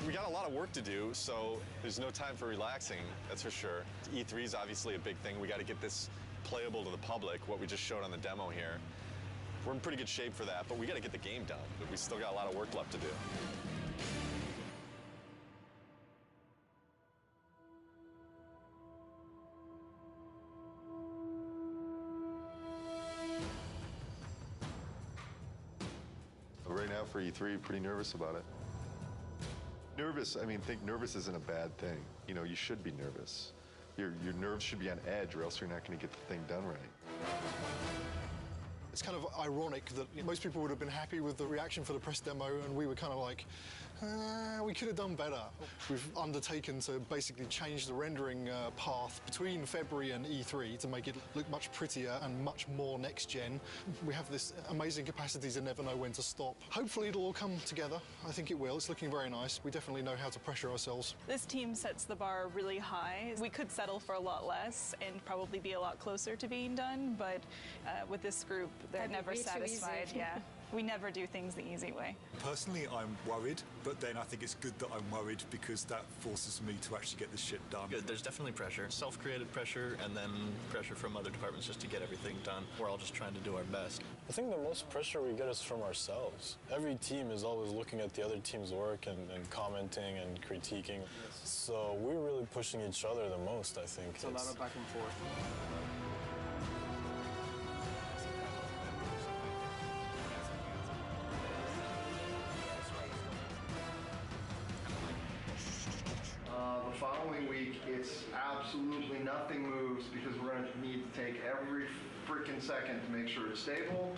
We got a lot of work to do, so there's no time for relaxing, that's for sure. E3 is obviously a big thing. We got to get this playable to the public, what we just showed on the demo here. We're in pretty good shape for that, but we got to get the game done. We still got a lot of work left to do. Right now for E3, pretty nervous about it. Nervous, I mean, think nervous isn't a bad thing. You know, you should be nervous. Your nerves should be on edge or else you're not going to get the thing done right. It's kind of ironic that most people would have been happy with the reaction for the press demo, and we were kind of like, we could have done better. We've undertaken to basically change the rendering path between February and E3 to make it look much prettier and much more next-gen. We have this amazing capacity to never know when to stop. Hopefully it'll all come together. I think it will. It's looking very nice. We definitely know how to pressure ourselves. This team sets the bar really high. We could settle for a lot less and probably be a lot closer to being done, but with this group, they're never satisfied. Yeah, we never do things the easy way. Personally, I'm worried, but then I think it's good that I'm worried because that forces me to actually get this shit done. Good. There's definitely pressure, self-created pressure, and then pressure from other departments just to get everything done. We're all just trying to do our best. I think the most pressure we get is from ourselves. Every team is always looking at the other team's work and commenting and critiquing. So we're really pushing each other the most, I think. It's a lot of back and forth. The following week, it's absolutely nothing moves because we're going to need to take every freaking second to make sure it's stable,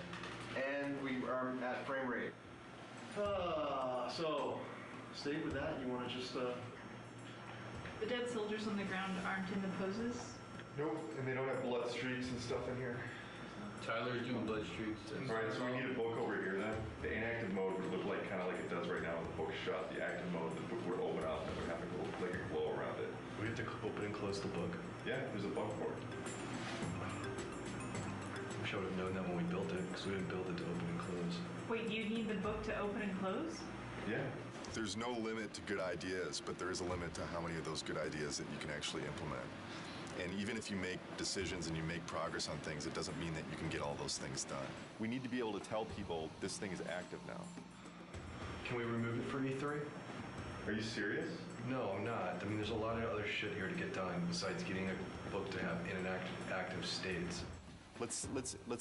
and we are at frame rate. So, stay with that. You want to just... The dead soldiers on the ground aren't in the poses? Nope, and they don't have blood streaks and stuff in here. Tyler's doing blood streaks. All right, so we need a book over here then. The inactive mode would look like kind of like it does right now with the book shut. The active mode, the book would open up and it would have like a glow around it. We have to open and close the book. Yeah, there's a book for it. We should have known that when we built it because we didn't build it to open and close. Wait, you need the book to open and close? Yeah. There's no limit to good ideas, but there is a limit to how many of those good ideas that you can actually implement. And even if you make decisions and you make progress on things, it doesn't mean that you can get all those things done. We need to be able to tell people this thing is active now. Can we remove it for E3? Are you serious? No, I'm not. I mean, there's a lot of other shit here to get done besides getting a book to have in an active states. Let's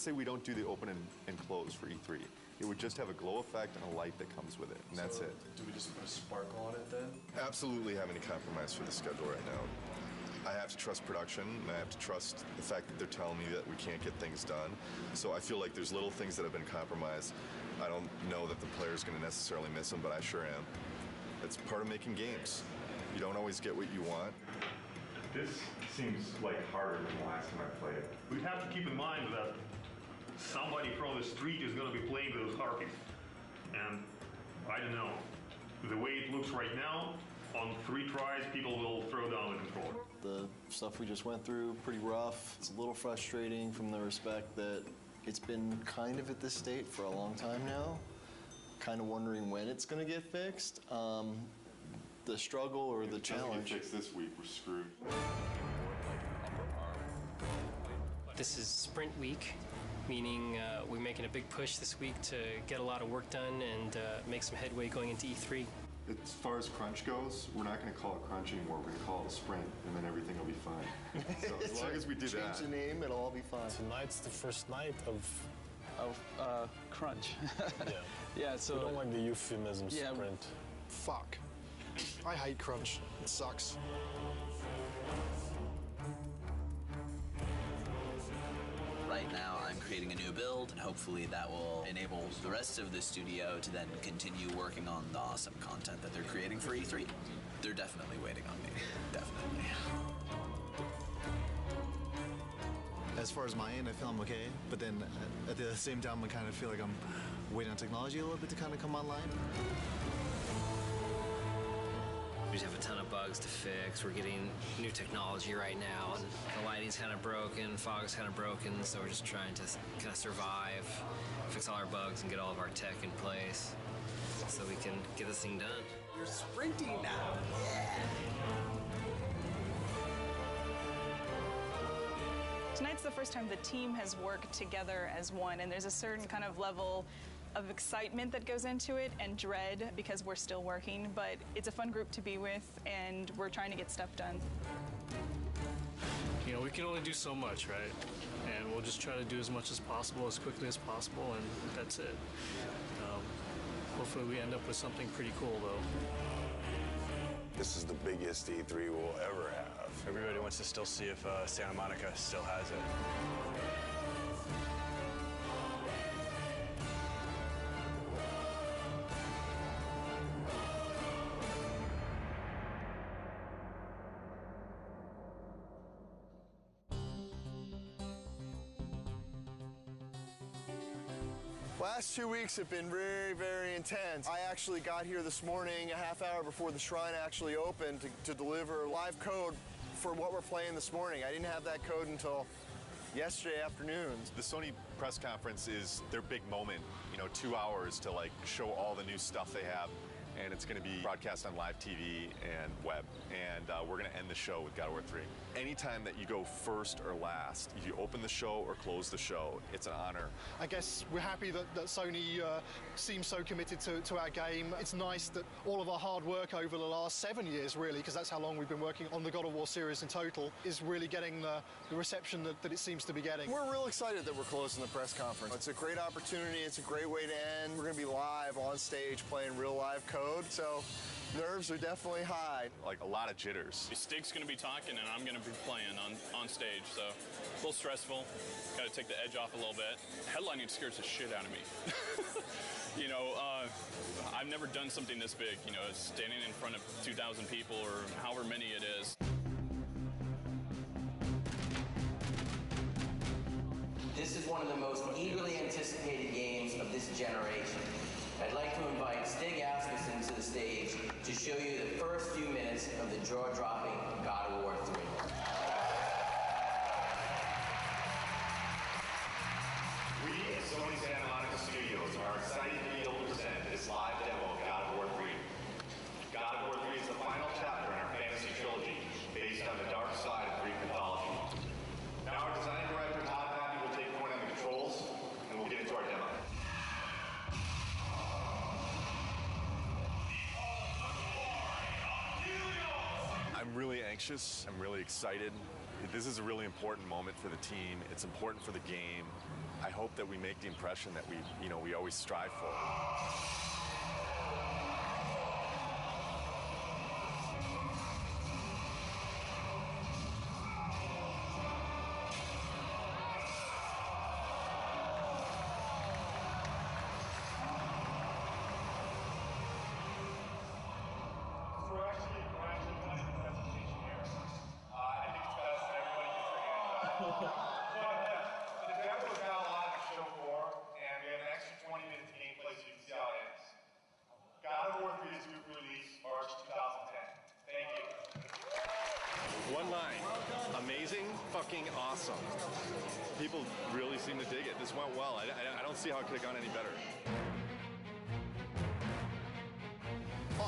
say we don't do the open and close for E3. It would just have a glow effect and a light that comes with it, and that's it. Do we just put a sparkle on it then? Absolutely have any compromise for the schedule right now. I have to trust production, and I have to trust the fact that they're telling me that we can't get things done. So I feel like there's little things that have been compromised. I don't know that the player's going to necessarily miss them, but I sure am. It's part of making games. You don't always get what you want. This seems like harder than the last time I played it. We have to keep in mind that somebody from the street is going to be playing those harpies. And I don't know. The way it looks right now, on 3 tries, people will throw down the controller. The stuff we just went through, pretty rough. It's a little frustrating from the respect that it's been kind of at this state for a long time now. Kind of wondering when it's going to get fixed. The struggle or the challenge. If it gets fixed this week, we're screwed. This is sprint week, meaning we're making a big push this week to get a lot of work done and make some headway going into E3. As far as crunch goes, we're not going to call it crunch anymore. We're going to call it a sprint, and then everything will be fine. So as long as we do that. Change the name, it'll all be fine. Tonight's the first night of crunch. Yeah. Yeah, so... We don't like the euphemism sprint. Fuck. I hate crunch. It sucks. Right now, I'm creating a new build, and hopefully that will enable the rest of the studio to then continue working on the awesome content that they're creating for E3. They're definitely waiting on me. Definitely. As far as my end, I feel I'm okay, but then at the same time, I kind of feel like I'm waiting on technology a little bit to kind of come online. We just have a ton of bugs to fix. We're getting new technology right now, and the lighting's kind of broken, fog's kind of broken, so we're just trying to kind of survive, fix all our bugs, and get all of our tech in place so we can get this thing done. You're sprinting now. Yeah. Tonight's the first time the team has worked together as one, and there's a certain kind of level of excitement that goes into it and dread because we're still working, but it's a fun group to be with, and we're trying to get stuff done. You know, we can only do so much, right? And we'll just try to do as much as possible, as quickly as possible, and that's it. Hopefully we end up with something pretty cool, though. This is the biggest E3 we'll ever have. Everybody wants to still see if Santa Monica still has it. Last 2 weeks have been very, very intense. I actually got here this morning a half hour before the shrine actually opened to deliver live code for what we're playing this morning. I didn't have that code until yesterday afternoon. The Sony press conference is their big moment, 2 hours to show all the new stuff they have. And it's going to be broadcast on live TV and web. And we're going to end the show with God of War 3. Anytime that you go first or last, if you open the show or close the show, it's an honor. I guess we're happy that Sony seems so committed to our game. It's nice that all of our hard work over the last 7 years, really, because that's how long we've been working on the God of War series in total, is really getting the reception that it seems to be getting. We're real excited that we're closing the press conference. It's a great opportunity. It's a great way to end. We're going to be live on stage playing real live code, so nerves are definitely high. A lot of jitters. Stig's going to be talking and I'm going to be playing on stage, so a little stressful. Got to take the edge off a little bit. Headlining scares the shit out of me. I've never done something this big, standing in front of 2,000 people or however many it is. This is one of the most eagerly anticipated games of this generation. I'd like to invite Stig Asmussen to the stage to show you the first few minutes of the jaw-dropping God of War 3. We at Sony Santa Monica Studios are excited to be able to present this live demo of God of War 3. God of War 3 is the final chapter in our fantasy trilogy, based on the dark side of Greek mythology. Now our design director, Todd Happy, will take point on the controls, and we'll get into our demo. I'm really anxious. I'm really excited. This is a really important moment for the team. It's important for the game. I hope that we make the impression that we always strive for. The demo's now live to show for, and we have an extra 20 minutes of gameplay so you can see how it ends. God of War 3 is due for release March 2010. Thank you. One line. Amazing, fucking awesome. People really seem to dig it. This went well. I don't see how it could have gone any better.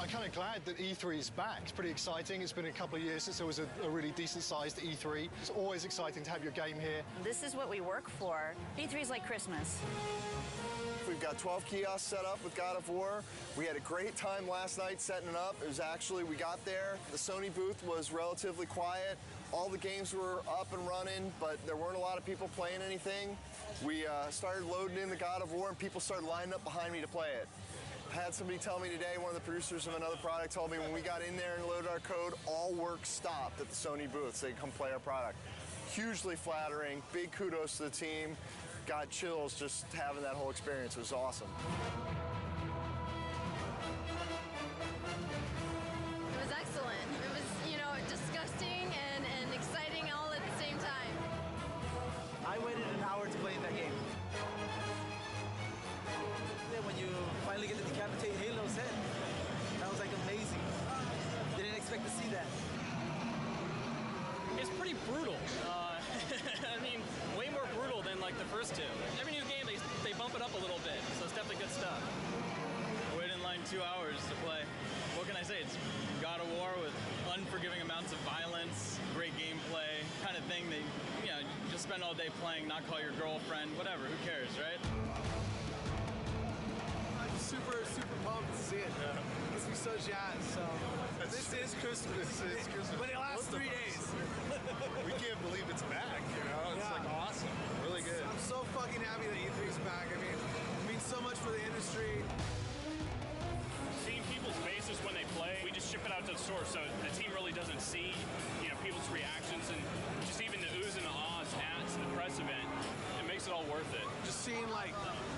I'm kind of glad that E3 is back. It's pretty exciting. It's been a couple of years since there was a really decent-sized E3. It's always exciting to have your game here. This is what we work for. E3 is like Christmas. We've got 12 kiosks set up with God of War. We had a great time last night setting it up. It was actually, we got there, the Sony booth was relatively quiet. All the games were up and running, but there weren't a lot of people playing anything. We started loading in the God of War, and people started lining up behind me to play it. I had somebody tell me today, one of the producers of another product told me when we got in there and loaded our code, all work stopped at the Sony booth so they could come play our product. Hugely flattering, big kudos to the team. Got chills just having that whole experience. It was awesome. It was excellent. It was, you know, disgusting and exciting all at the same time. I waited an hour to play in that game. When you finally get to decapitate Halo's head, that was like amazing. Didn't expect to see that. It's pretty brutal. I mean, way more brutal than like the first two. Every new game, they bump it up a little bit, so it's definitely good stuff. I waited in line 2 hours to play. What can I say? It's God of War with unforgiving amounts of violence, great gameplay, kind of thing that, you know, just spend all day playing, not call your girlfriend, whatever, who cares, right? I'm super pumped to see it. Yeah. Makes me so jazzed. So this is Christmas. This is Christmas. But it lasts 3 days. We can't believe it's back, you know? It's like awesome. Really good. I'm so fucking happy that E3 is back. I mean, it means so much for the industry. Seeing people's faces when they play, we just ship it out to the store, so the team really doesn't see, you know, people's reactions and just even the oohs and the ahs at the press event. It makes it all worth it. Just seeing like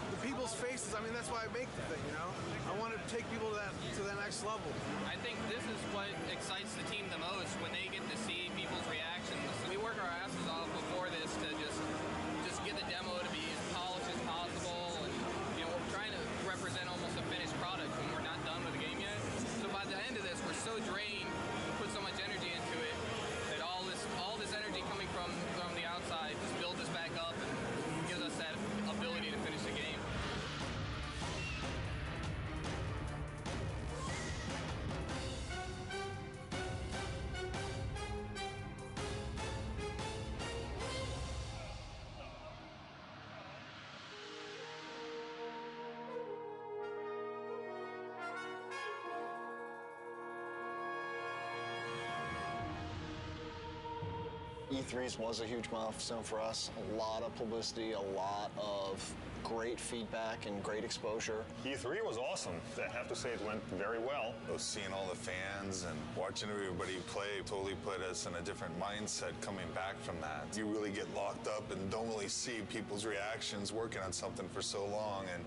the people's faces. I mean, that's why I make the thing, you know? I want to take people to that next level. I think this is what excites the team the most, when they get to see people's reactions. We work our asses off before this to just get the demo to be as polished as possible, and you know, we're trying to represent almost a finished product when we're not done with the game yet. So by the end of this, we're so drained, we put so much energy into it, that all this energy coming from the outside just builds us back up and gives us that ability to finish the game. E3's was a huge milestone for us. A lot of publicity, a lot of great feedback and great exposure. E3 was awesome. I have to say it went very well. Seeing all the fans and watching everybody play totally put us in a different mindset coming back from that. You really get locked up and don't really see people's reactions working on something for so long, and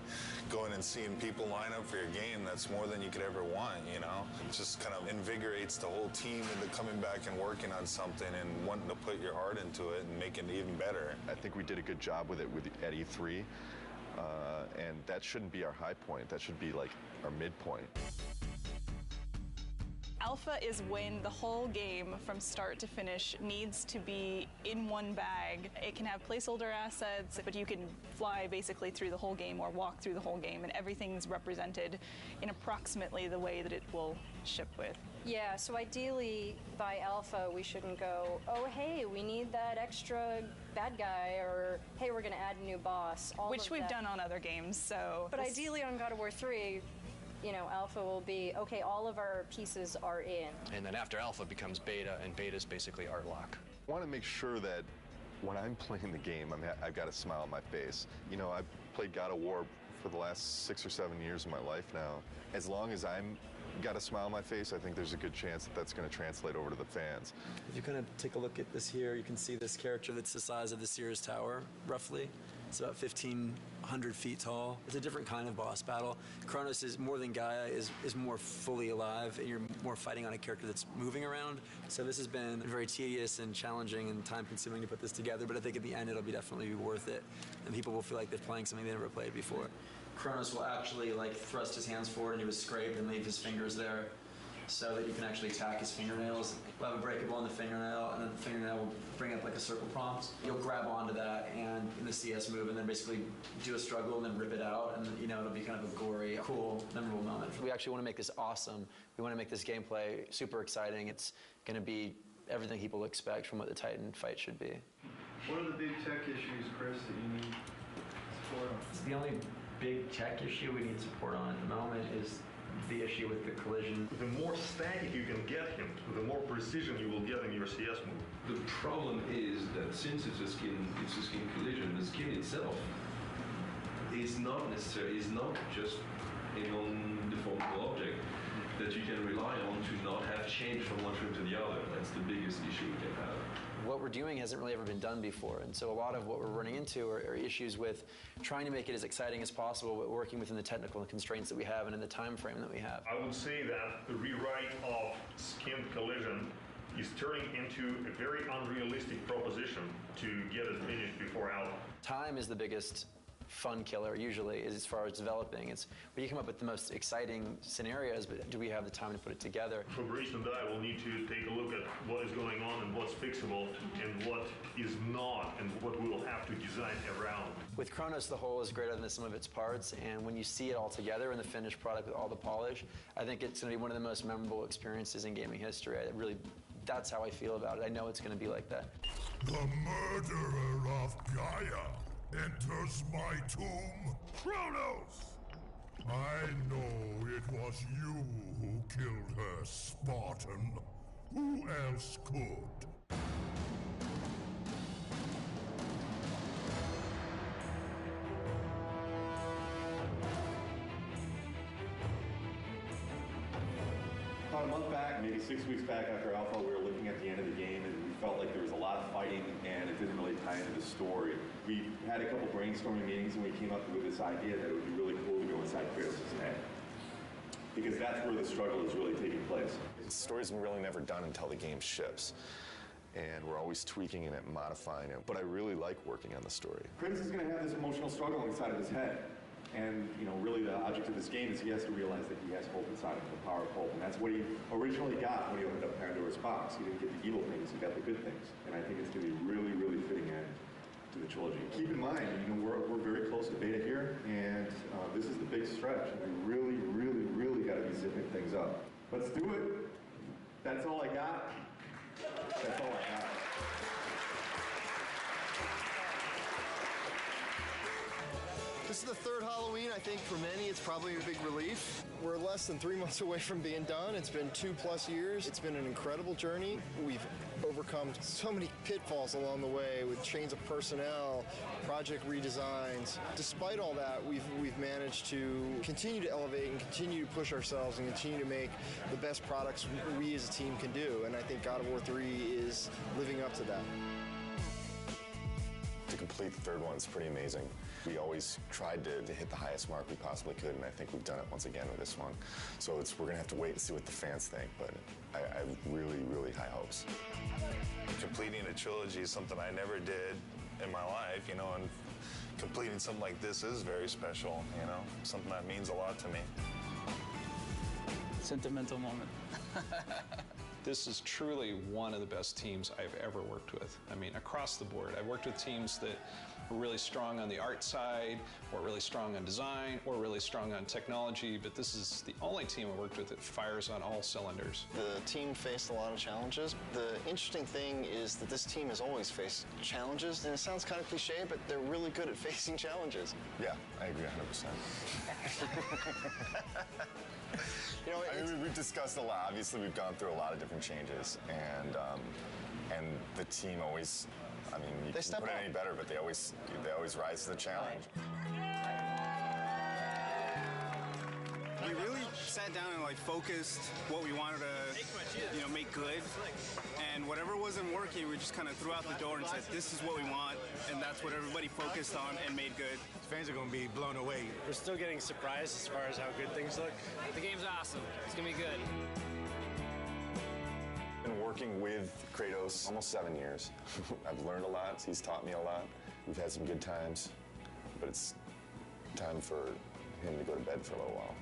going and seeing people line up for your game, that's more than you could ever want, you know? It just kind of invigorates the whole team into coming back and working on something and wanting to put your heart into it and making it even better. I think we did a good job with it at E3. And that shouldn't be our high point. That should be like our midpoint. Alpha is when the whole game from start to finish needs to be in one bag. It can have placeholder assets, but you can fly basically through the whole game or walk through the whole game, and everything's represented in approximately the way that it will ship with. Yeah, so ideally by alpha we shouldn't go, oh hey, we need that extra bad guy, or hey, we're going to add a new boss. Which we've done on other games, so. But ideally on God of War 3, you know, alpha will be, okay, all of our pieces are in. And then after alpha becomes beta, and beta is basically art lock. I want to make sure that when I'm playing the game, I've got a smile on my face. You know, I've played God of War for the last 6 or 7 years of my life now. As long as I'm got a smile on my face, I think there's a good chance that that's going to translate over to the fans. If you kind of take a look at this here, you can see this character that's the size of the Sears Tower, roughly. It's about 1,500 feet tall. It's a different kind of boss battle. Kronos is more than Gaia, is more fully alive, and you're more fighting on a character that's moving around. So this has been very tedious and challenging and time-consuming to put this together, but I think at the end it'll definitely be worth it, and people will feel like they're playing something they never played before. Kronos will actually like thrust his hands forward and do a scrape and leave his fingers there. so that you can actually attack his fingernails. We'll have a breakable on the fingernail, and then the fingernail will bring up like a circle prompt. You'll grab onto that and in the CS move, and then basically do a struggle and then rip it out, and you know, it'll be kind of a gory, cool, memorable moment. We actually want to make this awesome. We want to make this gameplay super exciting. It's going to be everything people expect from what the Titan fight should be. What are the big tech issues, Chris, that you need support on? The only big tech issue we need support on at the moment is the issue with the collision. The more static you can get him, the more precision you will get in your CS move. The problem is that since it's a skin collision, the skin itself is not just a non-deformable object that you can rely on to not have change from one trim to the other. That's the biggest issue we can have. What we're doing hasn't really ever been done before, and so a lot of what we're running into are issues with trying to make it as exciting as possible, but working within the technical constraints that we have and in the time frame that we have. I would say that the rewrite of skin collision is turning into a very unrealistic proposition to get it finished before alpha. Time is the biggest fun killer usually, is as far as developing. It's where you come up with the most exciting scenarios, but do we have the time to put it together? Fabrice and I will need to take a look at what is going on and what's fixable and what is not, and what we will have to design around. With Kronos, the whole is greater than the sum of its parts, and when you see it all together in the finished product with all the polish, I think it's going to be one of the most memorable experiences in gaming history. That's how I feel about it. I know it's going to be like that. The murderer of Gaia enters my tomb. Kronos! I know it was you who killed her, Spartan. Who else could? About a month back, maybe 6 weeks back after Alpha, we were looking at the end of the game and we felt like there was a lot of fighting and it didn't really tie into the story. We had a couple brainstorming meetings and we came up with this idea that it would be really cool to go inside Kratos' head. Because that's where the struggle is really taking place. The story's really never done until the game ships. And we're always tweaking it and modifying it. But I really like working on the story. Kratos is going to have this emotional struggle inside of his head. And, you know, really the object of this game is he has to realize that he has hope inside of him, the power of hope. And that's what he originally got when he opened up Pandora's box. He didn't get the evil things, he got the good things. And I think it's going to be a really, really fitting end to the trilogy. Keep in mind, you know, we're very close to beta here, and this is the big stretch. And we really, really, really got to be zipping things up. Let's do it. That's all I got. That's all I got. This is the third Halloween. I think for many it's probably a big relief. We're less than 3 months away from being done. It's been 2+ years. It's been an incredible journey. We've overcome so many pitfalls along the way with change of personnel, project redesigns. Despite all that, we've managed to continue to elevate and continue to push ourselves and continue to make the best products we as a team can do. And I think God of War 3 is living up to that. To complete the third one is pretty amazing. We always tried to hit the highest mark we possibly could, and I think we've done it once again with this one. So we're going to have to wait and see what the fans think, but I have really, really high hopes. Completing a trilogy is something I never did in my life, you know, and completing something like this is very special, you know, something that means a lot to me. Sentimental moment. This is truly one of the best teams I've ever worked with. I mean, across the board. I've worked with teams that were really strong on the art side, or really strong on design, or really strong on technology, but this is the only team I worked with that fires on all cylinders. The team faced a lot of challenges. The interesting thing is that this team has always faced challenges, and it sounds kind of cliche, but they're really good at facing challenges. Yeah, I agree 100%. You know, I mean, we've discussed a lot. Obviously, we've gone through a lot of different changes, and the team always, I mean, you can't put it any better, but they always rise to the challenge. We really sat down and focused what we wanted to, make good, and whatever wasn't working, we just kind of threw out the door and said, this is what we want, and that's what everybody focused on and made good. Fans are going to be blown away. We're still getting surprised as far as how good things look. The game's awesome. It's going to be good. Been working with Kratos almost 7 years. I've learned a lot. He's taught me a lot. We've had some good times, but it's time for him to go to bed for a little while.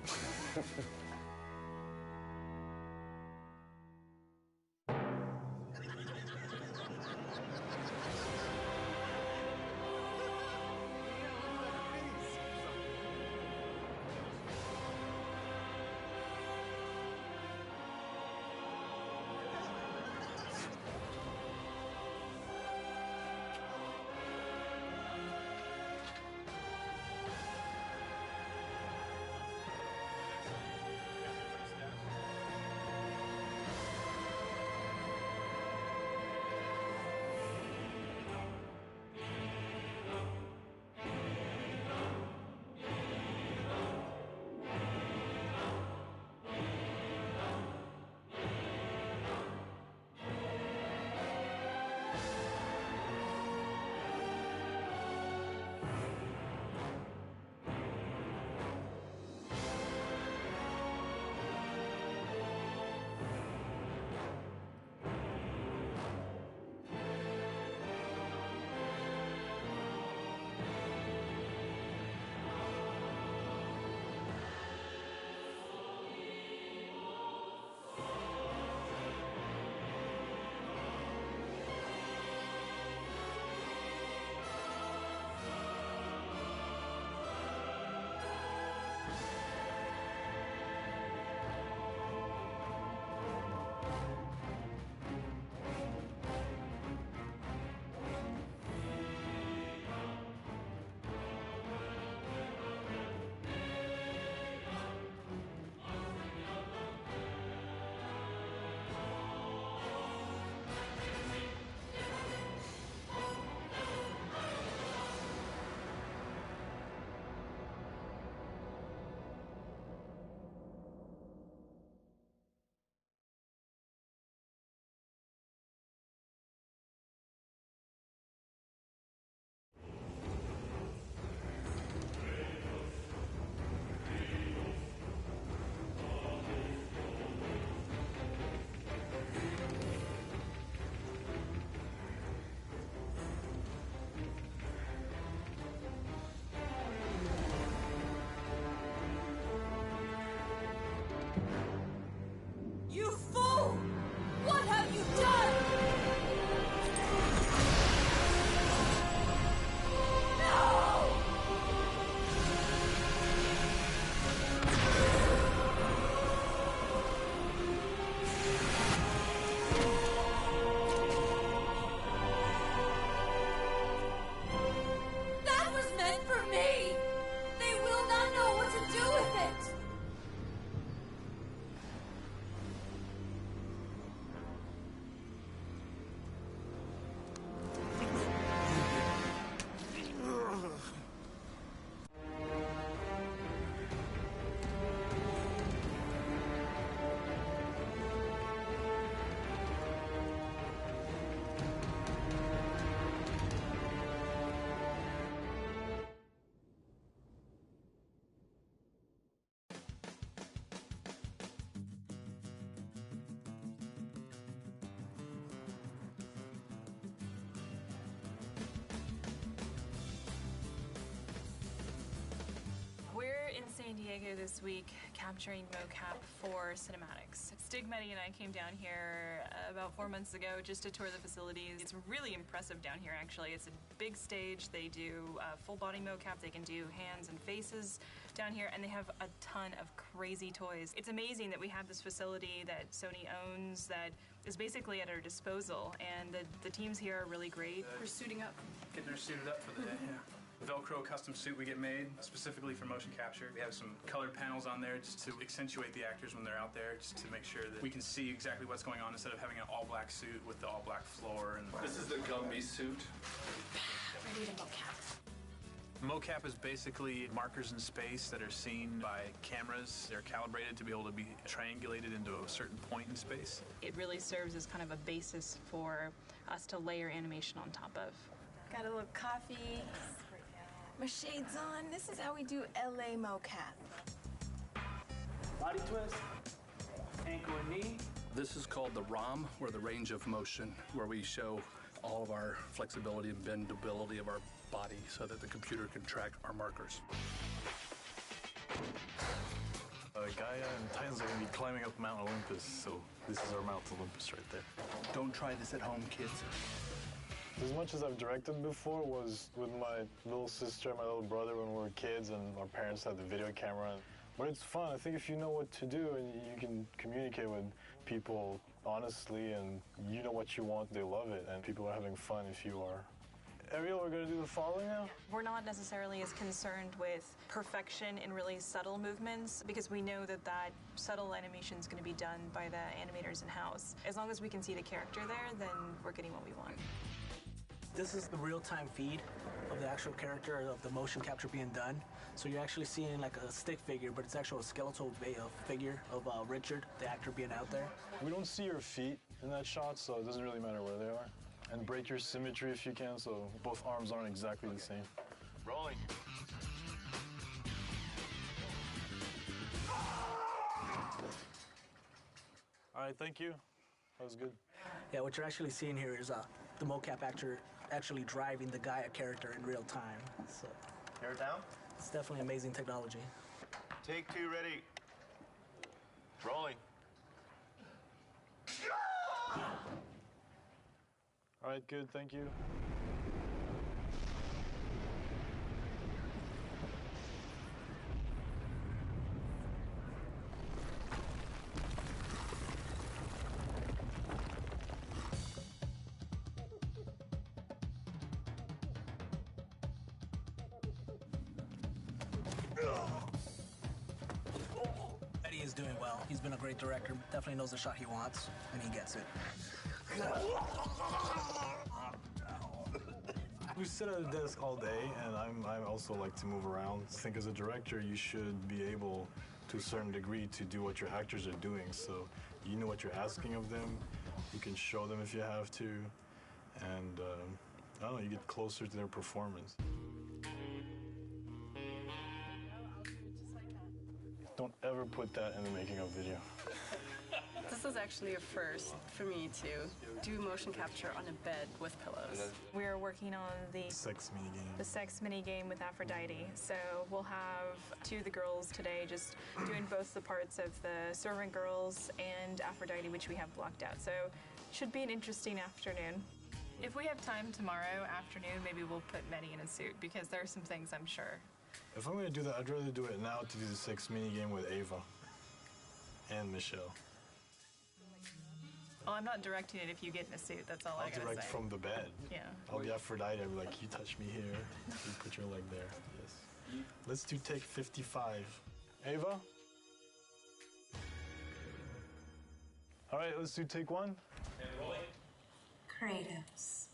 Diego this week capturing mocap for cinematics. Stigmeti and I came down here about 4 months ago just to tour the facilities. It's really impressive down here, actually. It's a big stage. They do full body mocap. They can do hands and faces down here, and they have a ton of crazy toys. It's amazing that we have this facility that Sony owns that is basically at our disposal, and the teams here are really great. We're suiting up. Getting her suited up for the day, yeah. Velcro custom suit we get made specifically for motion capture. We have some colored panels on there just to accentuate the actors when they're out there, just to make sure that we can see exactly what's going on instead of having an all-black suit with the all-black floor. And This is the Gumby suit. Ready to mocap. Mocap is basically markers in space that are seen by cameras. They're calibrated to be able to be triangulated into a certain point in space. It really serves as kind of a basis for us to layer animation on top of. Got a little coffee. My shades on. This is how we do LA mocap. Body twist, ankle and knee. This is called the ROM, or the range of motion, where we show all of our flexibility and bendability of our body so that the computer can track our markers. Gaia and Titans are going to be climbing up Mount Olympus, so this is our Mount Olympus right there. Don't try this at home, kids. As much as I've directed before was with my little sister and my little brother when we were kids, and our parents had the video camera. But it's fun. I think if you know what to do and you can communicate with people honestly and you know what you want, they love it, and people are having fun if you are. Ariel, we're going to do the following now? We're not necessarily as concerned with perfection in really subtle movements because we know that that subtle animation is going to be done by the animators in-house. As long as we can see the character there, then we're getting what we want. This is the real-time feed of the actual character of the motion capture being done. So you're actually seeing like a stick figure, but it's actually a skeletal figure of Richard, the actor, being out there. We don't see your feet in that shot, so it doesn't really matter where they are. And break your symmetry if you can, so both arms aren't exactly the same. Rolling. All right, thank you. That was good. Yeah, what you're actually seeing here is the mocap actor actually driving the Gaia character in real time. So Hair down. it's definitely amazing technology. Take two, ready. Rolling. All right, good, thank you. Eddie is doing well. He's been a great director. Definitely knows the shot he wants, and he gets it. We sit at a desk all day, and I also like to move around. I think as a director, you should be able, to a certain degree, to do what your actors are doing. So you know what you're asking of them. You can show them if you have to, and I don't know, you get closer to their performance. Don't ever put that in the making of video. This is actually a first for me to do motion capture on a bed with pillows. We are working on the sex minigame. The sex minigame with Aphrodite. So we'll have two of the girls today just doing both the parts of the servant girls and Aphrodite, which we have blocked out. So it should be an interesting afternoon. If we have time tomorrow afternoon, maybe we'll put Medi in a suit because there are some things I'm sure. If I'm going to do that, I'd rather do it now to do the sex minigame with Ava and Michelle. Well, I'm not directing it if you get in a suit. That's all I gotta say. I'll direct from the bed. Yeah. I'll be Aphrodite. I'll be like, you touch me here. You put your leg there. Yes. Let's do take 55. Ava? All right, let's do take one. And rolling. Kratos,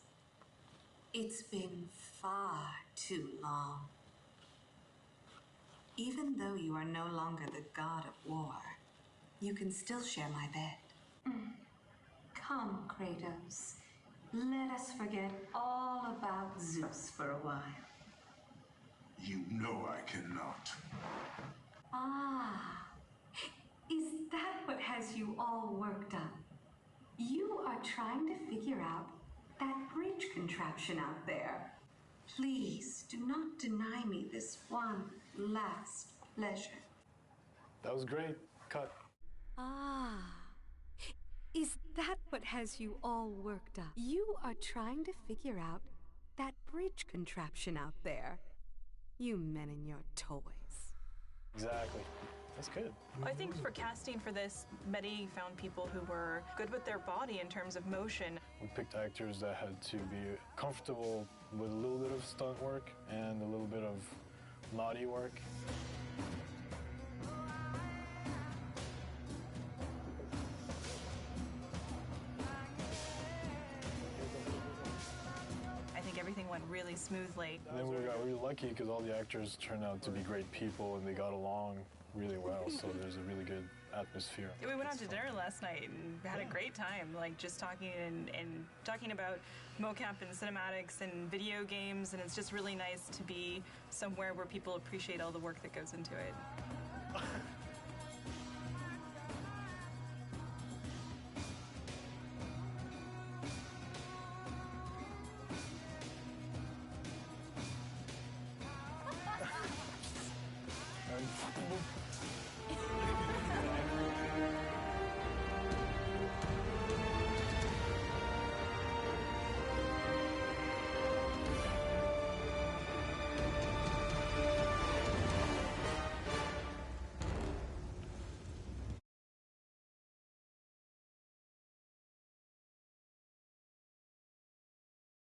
it's been far too long. Even though you are no longer the god of war, you can still share my bed. Come, Kratos. Let us forget all about Zeus for a while. You know I cannot. Ah, is that what has you all worked up? You are trying to figure out that bridge contraption out there. Please do not deny me this one last pleasure. That was great. Cut. Ah. Is that what has you all worked up? You are trying to figure out that bridge contraption out there. You men and your toys. Exactly. That's good. I think for casting for this, Mehdi found people who were good with their body in terms of motion. We picked actors that had to be comfortable with a little bit of stunt work and a little bit of naughty work. I think everything went really smoothly. And then we got really lucky because all the actors turned out to be great people and they got along really well, so there's a really good atmosphere. We went out to dinner last night and had a great time, like just talking and talking about mocap and cinematics and video games, and it's just really nice to be somewhere where people appreciate all the work that goes into it.